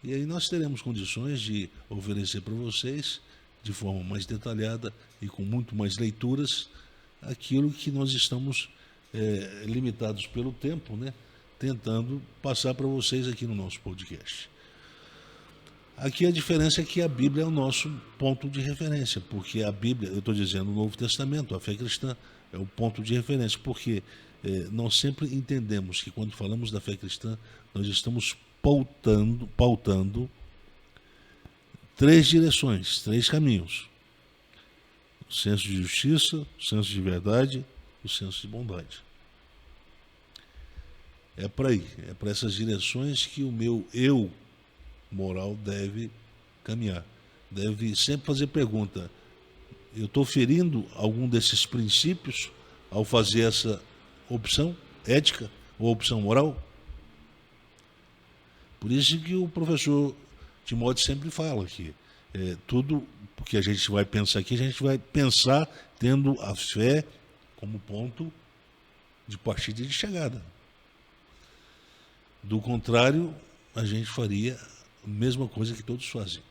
E aí nós teremos condições de oferecer para vocês, de forma mais detalhada e com muito mais leituras, aquilo que nós estamos limitados pelo tempo, né, tentando passar para vocês aqui no nosso podcast. Aqui a diferença é que a Bíblia é o nosso ponto de referência, porque a Bíblia, eu estou dizendo o Novo Testamento, a fé cristã é o ponto de referência, porque nós sempre entendemos que quando falamos da fé cristã, nós estamos pautando 3 direções, 3 caminhos: o senso de justiça, o senso de verdade e o senso de bondade. É para aí, é para essas direções que o meu eu moral deve caminhar. Deve sempre fazer pergunta: eu estou ferindo algum desses princípios ao fazer essa opção ética ou opção moral? Por isso que o professor Timóteo sempre fala que tudo que a gente vai pensar aqui, a gente vai pensar tendo a fé como ponto de partida e de chegada. Do contrário, a gente faria a mesma coisa que todos fazem.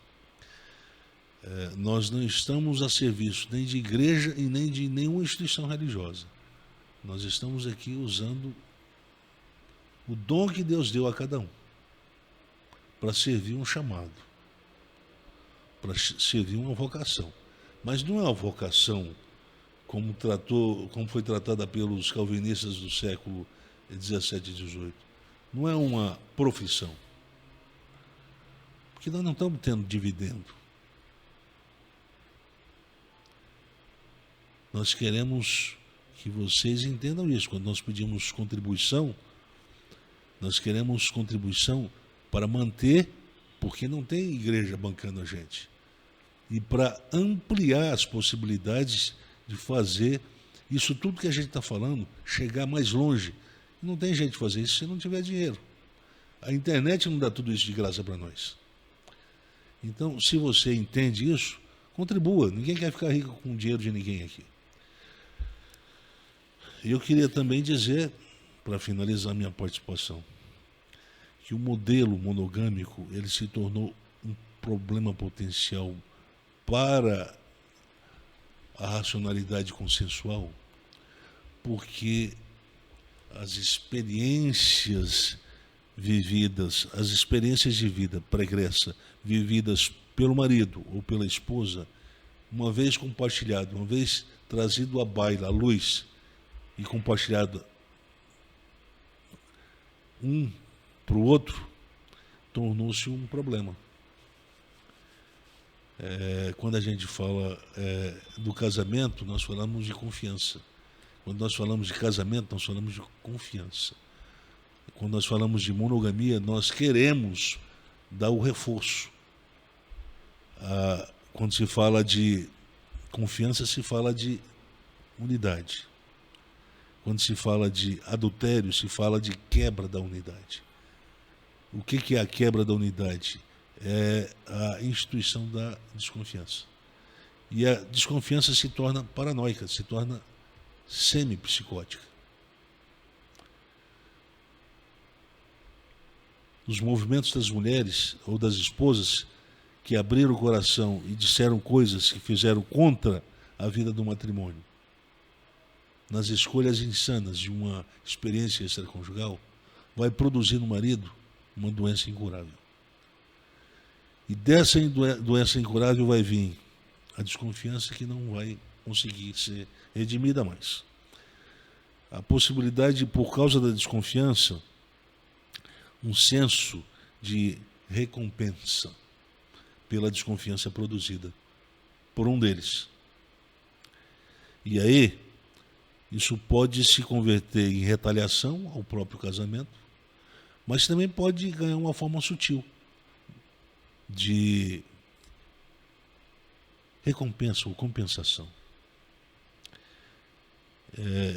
Nós não estamos a serviço nem de igreja e nem de nenhuma instituição religiosa. Nós estamos aqui usando o dom que Deus deu a cada um para servir um chamado, para servir uma vocação. Mas não é uma vocação como foi tratada pelos calvinistas do século 17 e 18. Não é uma profissão. Porque nós não estamos tendo dividendo. Nós queremos que vocês entendam isso. Quando nós pedimos contribuição, nós queremos contribuição para manter, porque não tem igreja bancando a gente, e para ampliar as possibilidades de fazer isso tudo que a gente está falando chegar mais longe. Não tem jeito de fazer isso se não tiver dinheiro. A internet não dá tudo isso de graça para nós. Então, se você entende isso, contribua. Ninguém quer ficar rico com o dinheiro de ninguém aqui. E eu queria também dizer, para finalizar minha participação, que o modelo monogâmico ele se tornou um problema potencial para a racionalidade consensual, porque as experiências vividas, as experiências de vida pregressa, vividas pelo marido ou pela esposa, uma vez compartilhado, uma vez trazido à baila, à luz, e compartilhado um para o outro, tornou-se um problema. Quando a gente fala do casamento, nós falamos de confiança. Quando nós falamos de casamento, nós falamos de confiança. Quando nós falamos de monogamia, nós queremos dá o reforço. Quando se fala de confiança, se fala de unidade. Quando se fala de adultério, se fala de quebra da unidade. O que é a quebra da unidade? É a instituição da desconfiança. E a desconfiança se torna paranoica, se torna semi-psicótica. Os movimentos das mulheres ou das esposas que abriram o coração e disseram coisas que fizeram contra a vida do matrimônio, nas escolhas insanas de uma experiência extraconjugal, vai produzir no marido uma doença incurável. E dessa doença incurável vai vir a desconfiança que não vai conseguir ser redimida mais. A possibilidade, por causa da desconfiança, um senso de recompensa pela desconfiança produzida por um deles. E aí, isso pode se converter em retaliação ao próprio casamento, mas também pode ganhar uma forma sutil de recompensa ou compensação.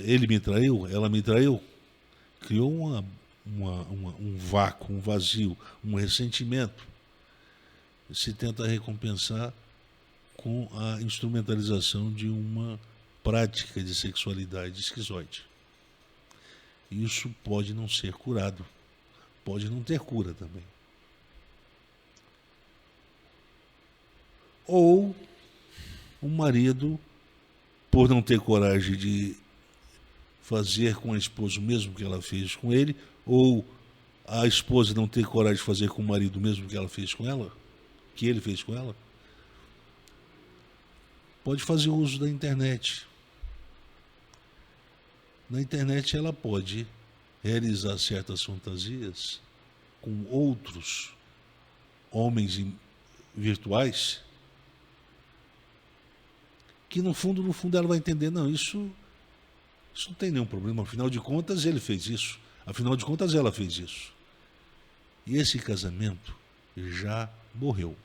Ele me traiu, ela me traiu, criou um vácuo, um vazio, um ressentimento. Se tenta recompensar com a instrumentalização de uma prática de sexualidade esquizoide. Isso pode não ser curado, pode não ter cura também. Ou o marido, por não ter coragem de fazer com a esposa o mesmo que ela fez com ele, ou a esposa não ter coragem de fazer com o marido o mesmo que ela fez com ela, que ele fez com ela, pode fazer uso da internet. Na internet ela pode realizar certas fantasias com outros homens virtuais que no fundo ela vai entender, não, isso não tem nenhum problema, afinal de contas ele fez isso, afinal de contas ela fez isso. E esse casamento já morreu.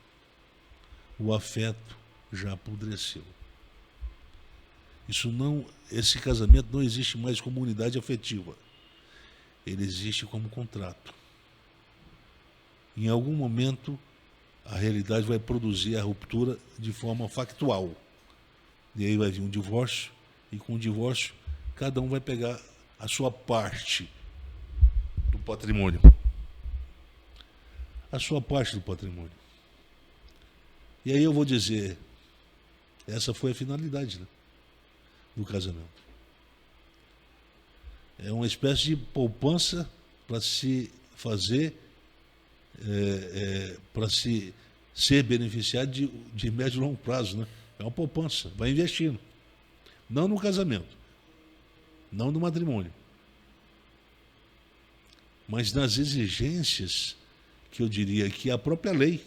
O afeto já apodreceu. Esse casamento não existe mais como unidade afetiva. Ele existe como contrato. Em algum momento, a realidade vai produzir a ruptura de forma factual. E aí vai vir um divórcio, e com o divórcio, cada um vai pegar a sua parte do patrimônio. A sua parte do patrimônio. E aí eu vou dizer, essa foi a finalidade, né, do casamento. É uma espécie de poupança para se fazer, para se ser beneficiado de médio e longo prazo, né? É uma poupança, vai investindo. Não no casamento, não no matrimônio, mas nas exigências que eu diria que a própria lei,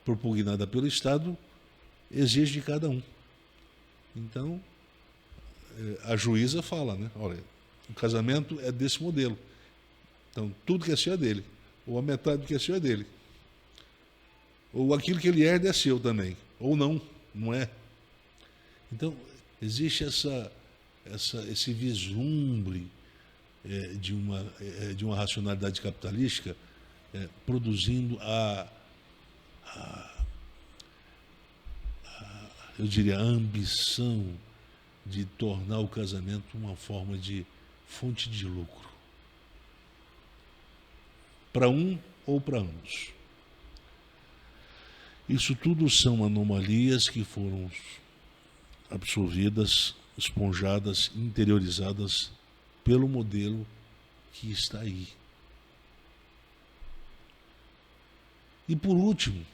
propugnada pelo Estado, exige de cada um. Então, a juíza fala, né? Olha, o casamento é desse modelo. Então, tudo que é seu é dele. Ou a metade do que é seu é dele. Ou aquilo que ele herda é seu também. Ou não, não é. Então, existe esse vislumbre de uma racionalidade capitalística produzindo eu diria, a ambição de tornar o casamento uma forma de fonte de lucro. Para um ou para ambos. Isso tudo são anomalias que foram absorvidas, esponjadas, interiorizadas pelo modelo que está aí. E por último,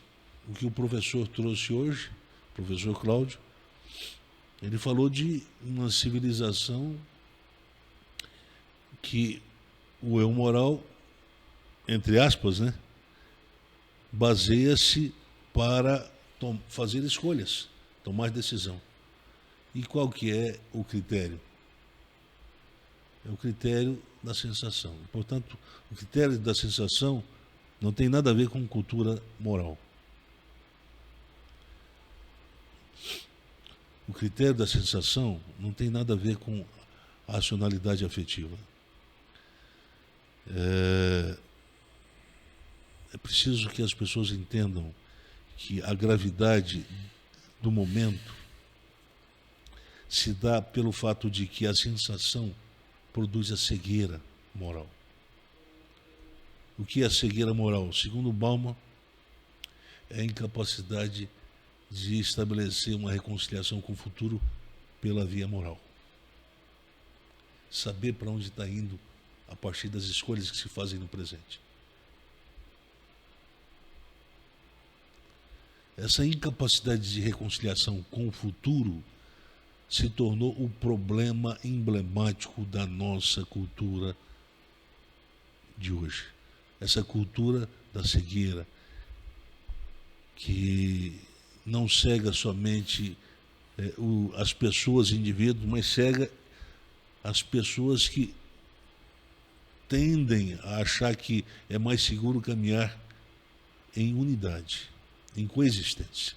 o que o professor trouxe hoje, o professor Cláudio, ele falou de uma civilização que o eu moral, entre aspas, né, baseia-se para fazer escolhas, tomar decisão. E qual que é o critério? É o critério da sensação. Portanto, o critério da sensação Não tem nada a ver com cultura moral. O critério da sensação não tem nada a ver com a racionalidade afetiva. É preciso que as pessoas entendam que a gravidade do momento se dá pelo fato de que a sensação produz a cegueira moral. O que é a cegueira moral? Segundo Bauman, é a incapacidade de estabelecer uma reconciliação com o futuro pela via moral. Saber para onde está indo a partir das escolhas que se fazem no presente. Essa incapacidade de reconciliação com o futuro se tornou o problema emblemático da nossa cultura de hoje. Essa cultura da cegueira, que não cega somente as pessoas, indivíduos, mas cega as pessoas que tendem a achar que é mais seguro caminhar em unidade, em coexistência.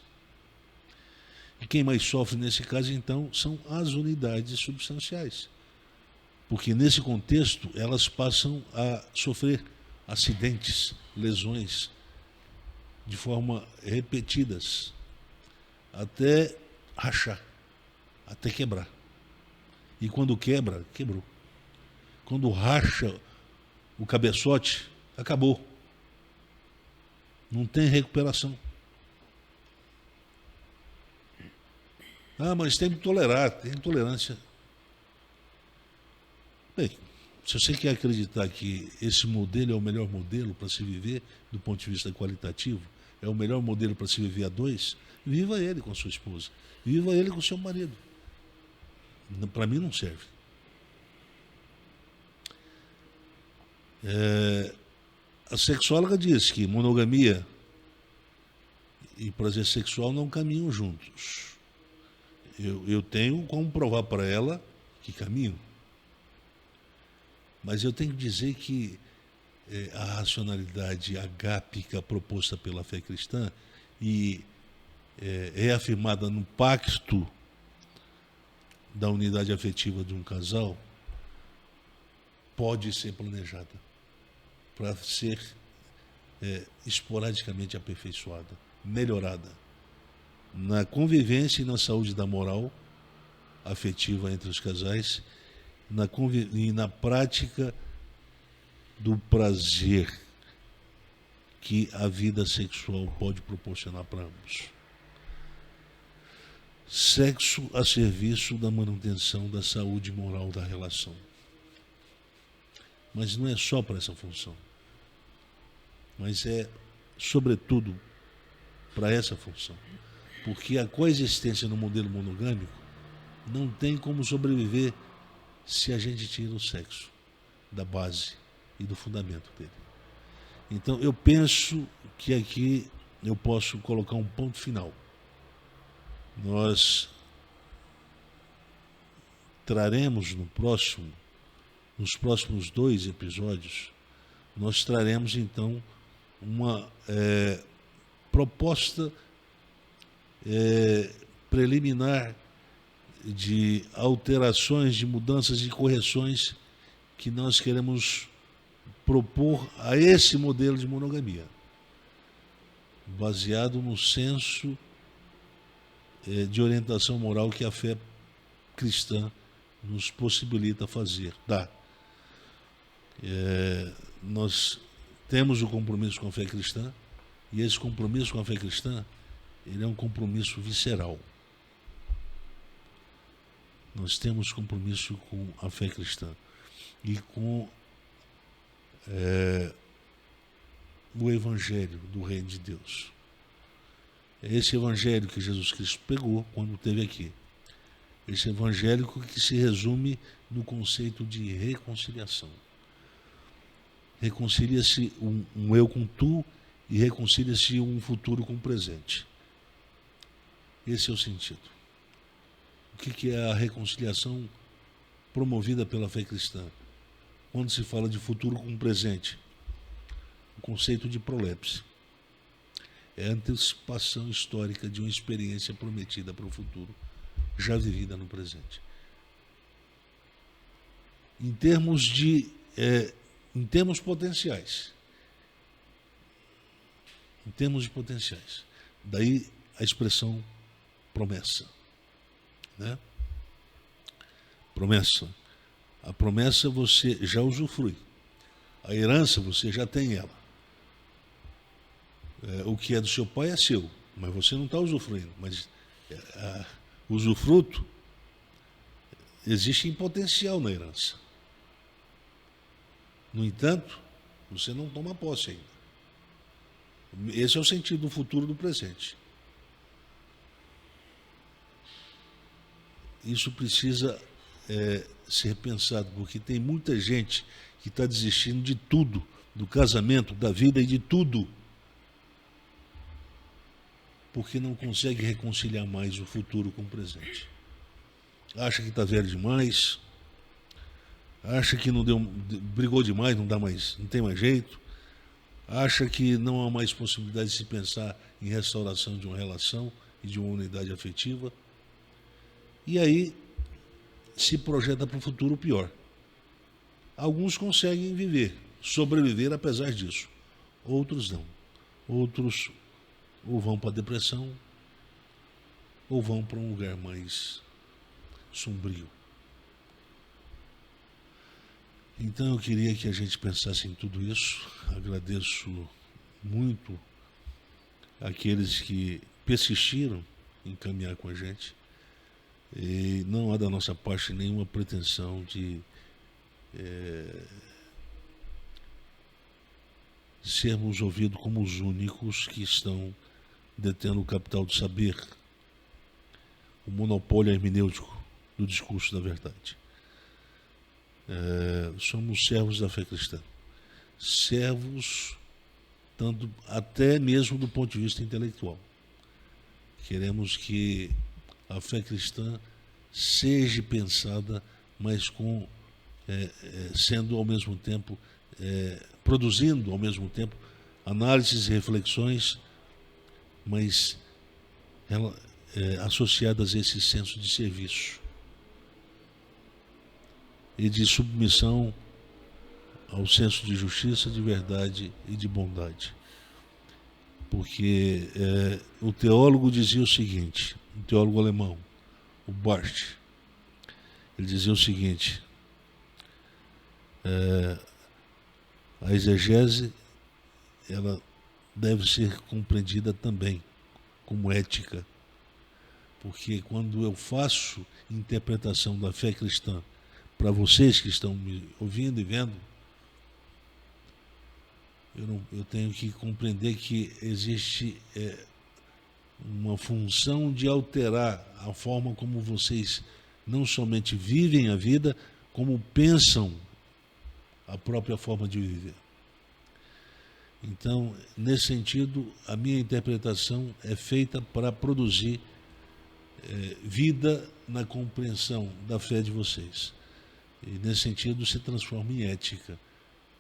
E quem mais sofre nesse caso, então, são as unidades substanciais. Porque nesse contexto elas passam a sofrer acidentes, lesões, de forma repetidas, até rachar, até quebrar. E quando quebra, quebrou. Quando racha o cabeçote, acabou. Não tem recuperação. Ah, mas tem que tolerar, tem intolerância. Bem, se você quer acreditar que esse modelo é o melhor modelo para se viver do ponto de vista qualitativo, é o melhor modelo para se viver a dois, viva ele com a sua esposa, viva ele com o seu marido. Para mim não serve. A sexóloga diz que monogamia e prazer sexual não caminham juntos. Eu tenho como provar para ela que caminham. Mas eu tenho que dizer que a racionalidade agápica proposta pela fé cristã e reafirmada no pacto da unidade afetiva de um casal pode ser planejada para ser esporadicamente aperfeiçoada, melhorada na convivência e na saúde da moral afetiva entre os casais e na prática do prazer que a vida sexual pode proporcionar para ambos. Sexo a serviço da manutenção da saúde moral da relação. Mas não é só para essa função. Mas é, sobretudo, para essa função. Porque a coexistência no modelo monogâmico não tem como sobreviver se a gente tira o sexo da base e do fundamento dele. Então, eu penso que aqui eu posso colocar um ponto final. Nós traremos nos próximos 2 episódios, nós traremos então uma proposta preliminar de alterações, de mudanças e correções que nós queremos propor a esse modelo de monogamia, baseado no senso de orientação moral que a fé cristã nos possibilita fazer, dá. Nós temos o compromisso com a fé cristã, e esse compromisso com a fé cristã, ele é um compromisso visceral. Nós temos compromisso com a fé cristã e com o Evangelho do Reino de Deus. É esse Evangelho que Jesus Cristo pegou quando esteve aqui. Esse Evangelho que se resume no conceito de reconciliação. Reconcilia-se um eu com tu e reconcilia-se um futuro com o presente. Esse é o sentido. O que é a reconciliação promovida pela fé cristã? Quando se fala de futuro com o presente, o conceito de prolepse. É a antecipação histórica de uma experiência prometida para o futuro, já vivida no presente. Em termos potenciais. Em termos de potenciais. Daí a expressão promessa. Né? Promessa. A promessa você já usufrui. A herança você já tem ela. O que é do seu pai é seu, mas você não está usufruindo. Mas o usufruto existe em potencial na herança. No entanto, você não toma posse ainda. Esse é o sentido do futuro do presente. Isso precisa ser pensado, porque tem muita gente que está desistindo de tudo, do casamento, da vida e de tudo, porque não consegue reconciliar mais o futuro com o presente. Acha que está velho demais, acha que brigou demais, não tem mais jeito, acha que não há mais possibilidade de se pensar em restauração de uma relação e de uma unidade afetiva, e aí se projeta para o futuro pior. Alguns conseguem sobreviver apesar disso, outros não. Outros ou vão para a depressão, ou vão para um lugar mais sombrio. Então eu queria que a gente pensasse em tudo isso. Agradeço muito àqueles que persistiram em caminhar com a gente. E não há da nossa parte nenhuma pretensão de sermos ouvidos como os únicos que estão detendo o capital do saber, o monopólio hermenêutico do discurso da verdade. Somos servos da fé cristã, servos tanto até mesmo do ponto de vista intelectual. Queremos que a fé cristã seja pensada, mas sendo ao mesmo tempo, produzindo ao mesmo tempo análises e reflexões, mas associadas a esse senso de serviço e de submissão ao senso de justiça, de verdade e de bondade. Porque o teólogo dizia o seguinte, um teólogo alemão, o Barth, ele dizia o seguinte, a exegese ela deve ser compreendida também como ética, porque quando eu faço interpretação da fé cristã para vocês que estão me ouvindo e vendo, eu tenho que compreender que existe uma função de alterar a forma como vocês não somente vivem a vida, como pensam a própria forma de viver. Então, nesse sentido, a minha interpretação é feita para produzir vida na compreensão da fé de vocês. E, nesse sentido, se transforma em ética.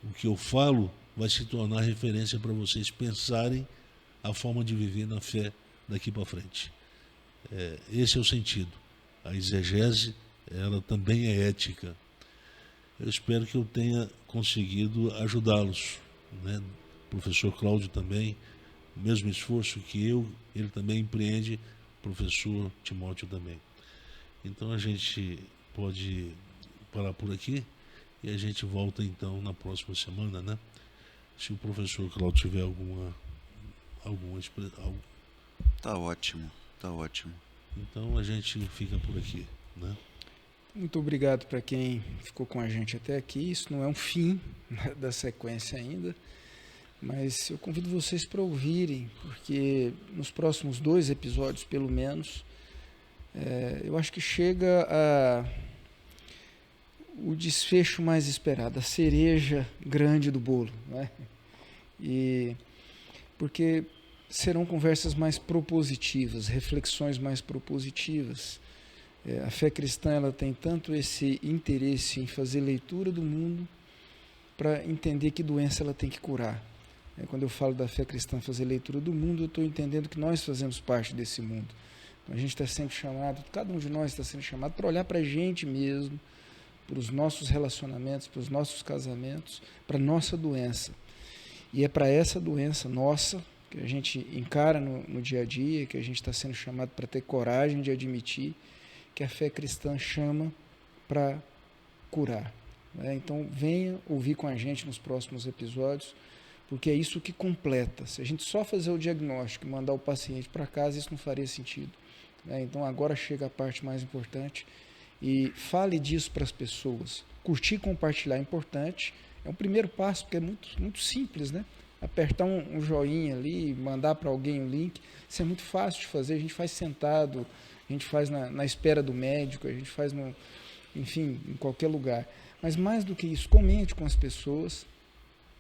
O que eu falo vai se tornar referência para vocês pensarem a forma de viver na fé daqui para frente. Esse é o sentido. A exegese, ela também é ética. Eu espero que eu tenha conseguido ajudá-los, né? O professor Cláudio também, o mesmo esforço que ele também empreende, o professor Timóteo também. Então a gente pode parar por aqui e a gente volta então na próxima semana, né? Se o professor Cláudio tiver alguma expressão. Tá ótimo, tá ótimo. Então a gente fica por aqui, né? Muito obrigado para quem ficou com a gente até aqui. Isso não é um fim da sequência ainda, mas eu convido vocês para ouvirem, porque nos próximos 2 episódios, pelo menos, eu acho que chega o desfecho mais esperado, a cereja grande do bolo, né? E porque serão conversas mais propositivas, reflexões mais propositivas. A fé cristã ela tem tanto esse interesse em fazer leitura do mundo para entender que doença ela tem que curar. Quando eu falo da fé cristã fazer leitura do mundo, eu estou entendendo que nós fazemos parte desse mundo. Então, a gente está sendo chamado, cada um de nós está sendo chamado para olhar para a gente mesmo, para os nossos relacionamentos, para os nossos casamentos, para a nossa doença. E é para essa doença nossa, que a gente encara no dia a dia, que a gente está sendo chamado para ter coragem de admitir, que a fé cristã chama para curar. Então, venha ouvir com a gente nos próximos episódios, porque é isso que completa. Se a gente só fazer o diagnóstico e mandar o paciente para casa, isso não faria sentido. Então, agora chega a parte mais importante, e fale disso para as pessoas. Curtir e compartilhar é importante, é um primeiro passo, porque é muito simples, né? Apertar um joinha ali, mandar para alguém o link, isso é muito fácil de fazer, a gente faz sentado, a gente faz na espera do médico, a gente faz enfim, em qualquer lugar. Mas mais do que isso, comente com as pessoas,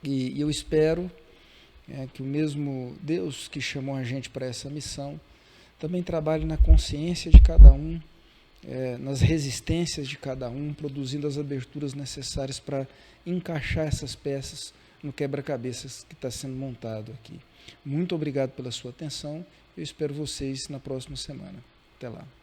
e eu espero que o mesmo Deus que chamou a gente para essa missão também trabalhe na consciência de cada um, nas resistências de cada um, produzindo as aberturas necessárias para encaixar essas peças no quebra-cabeças que está sendo montado aqui. Muito obrigado pela sua atenção, eu espero vocês na próxima semana. Até lá.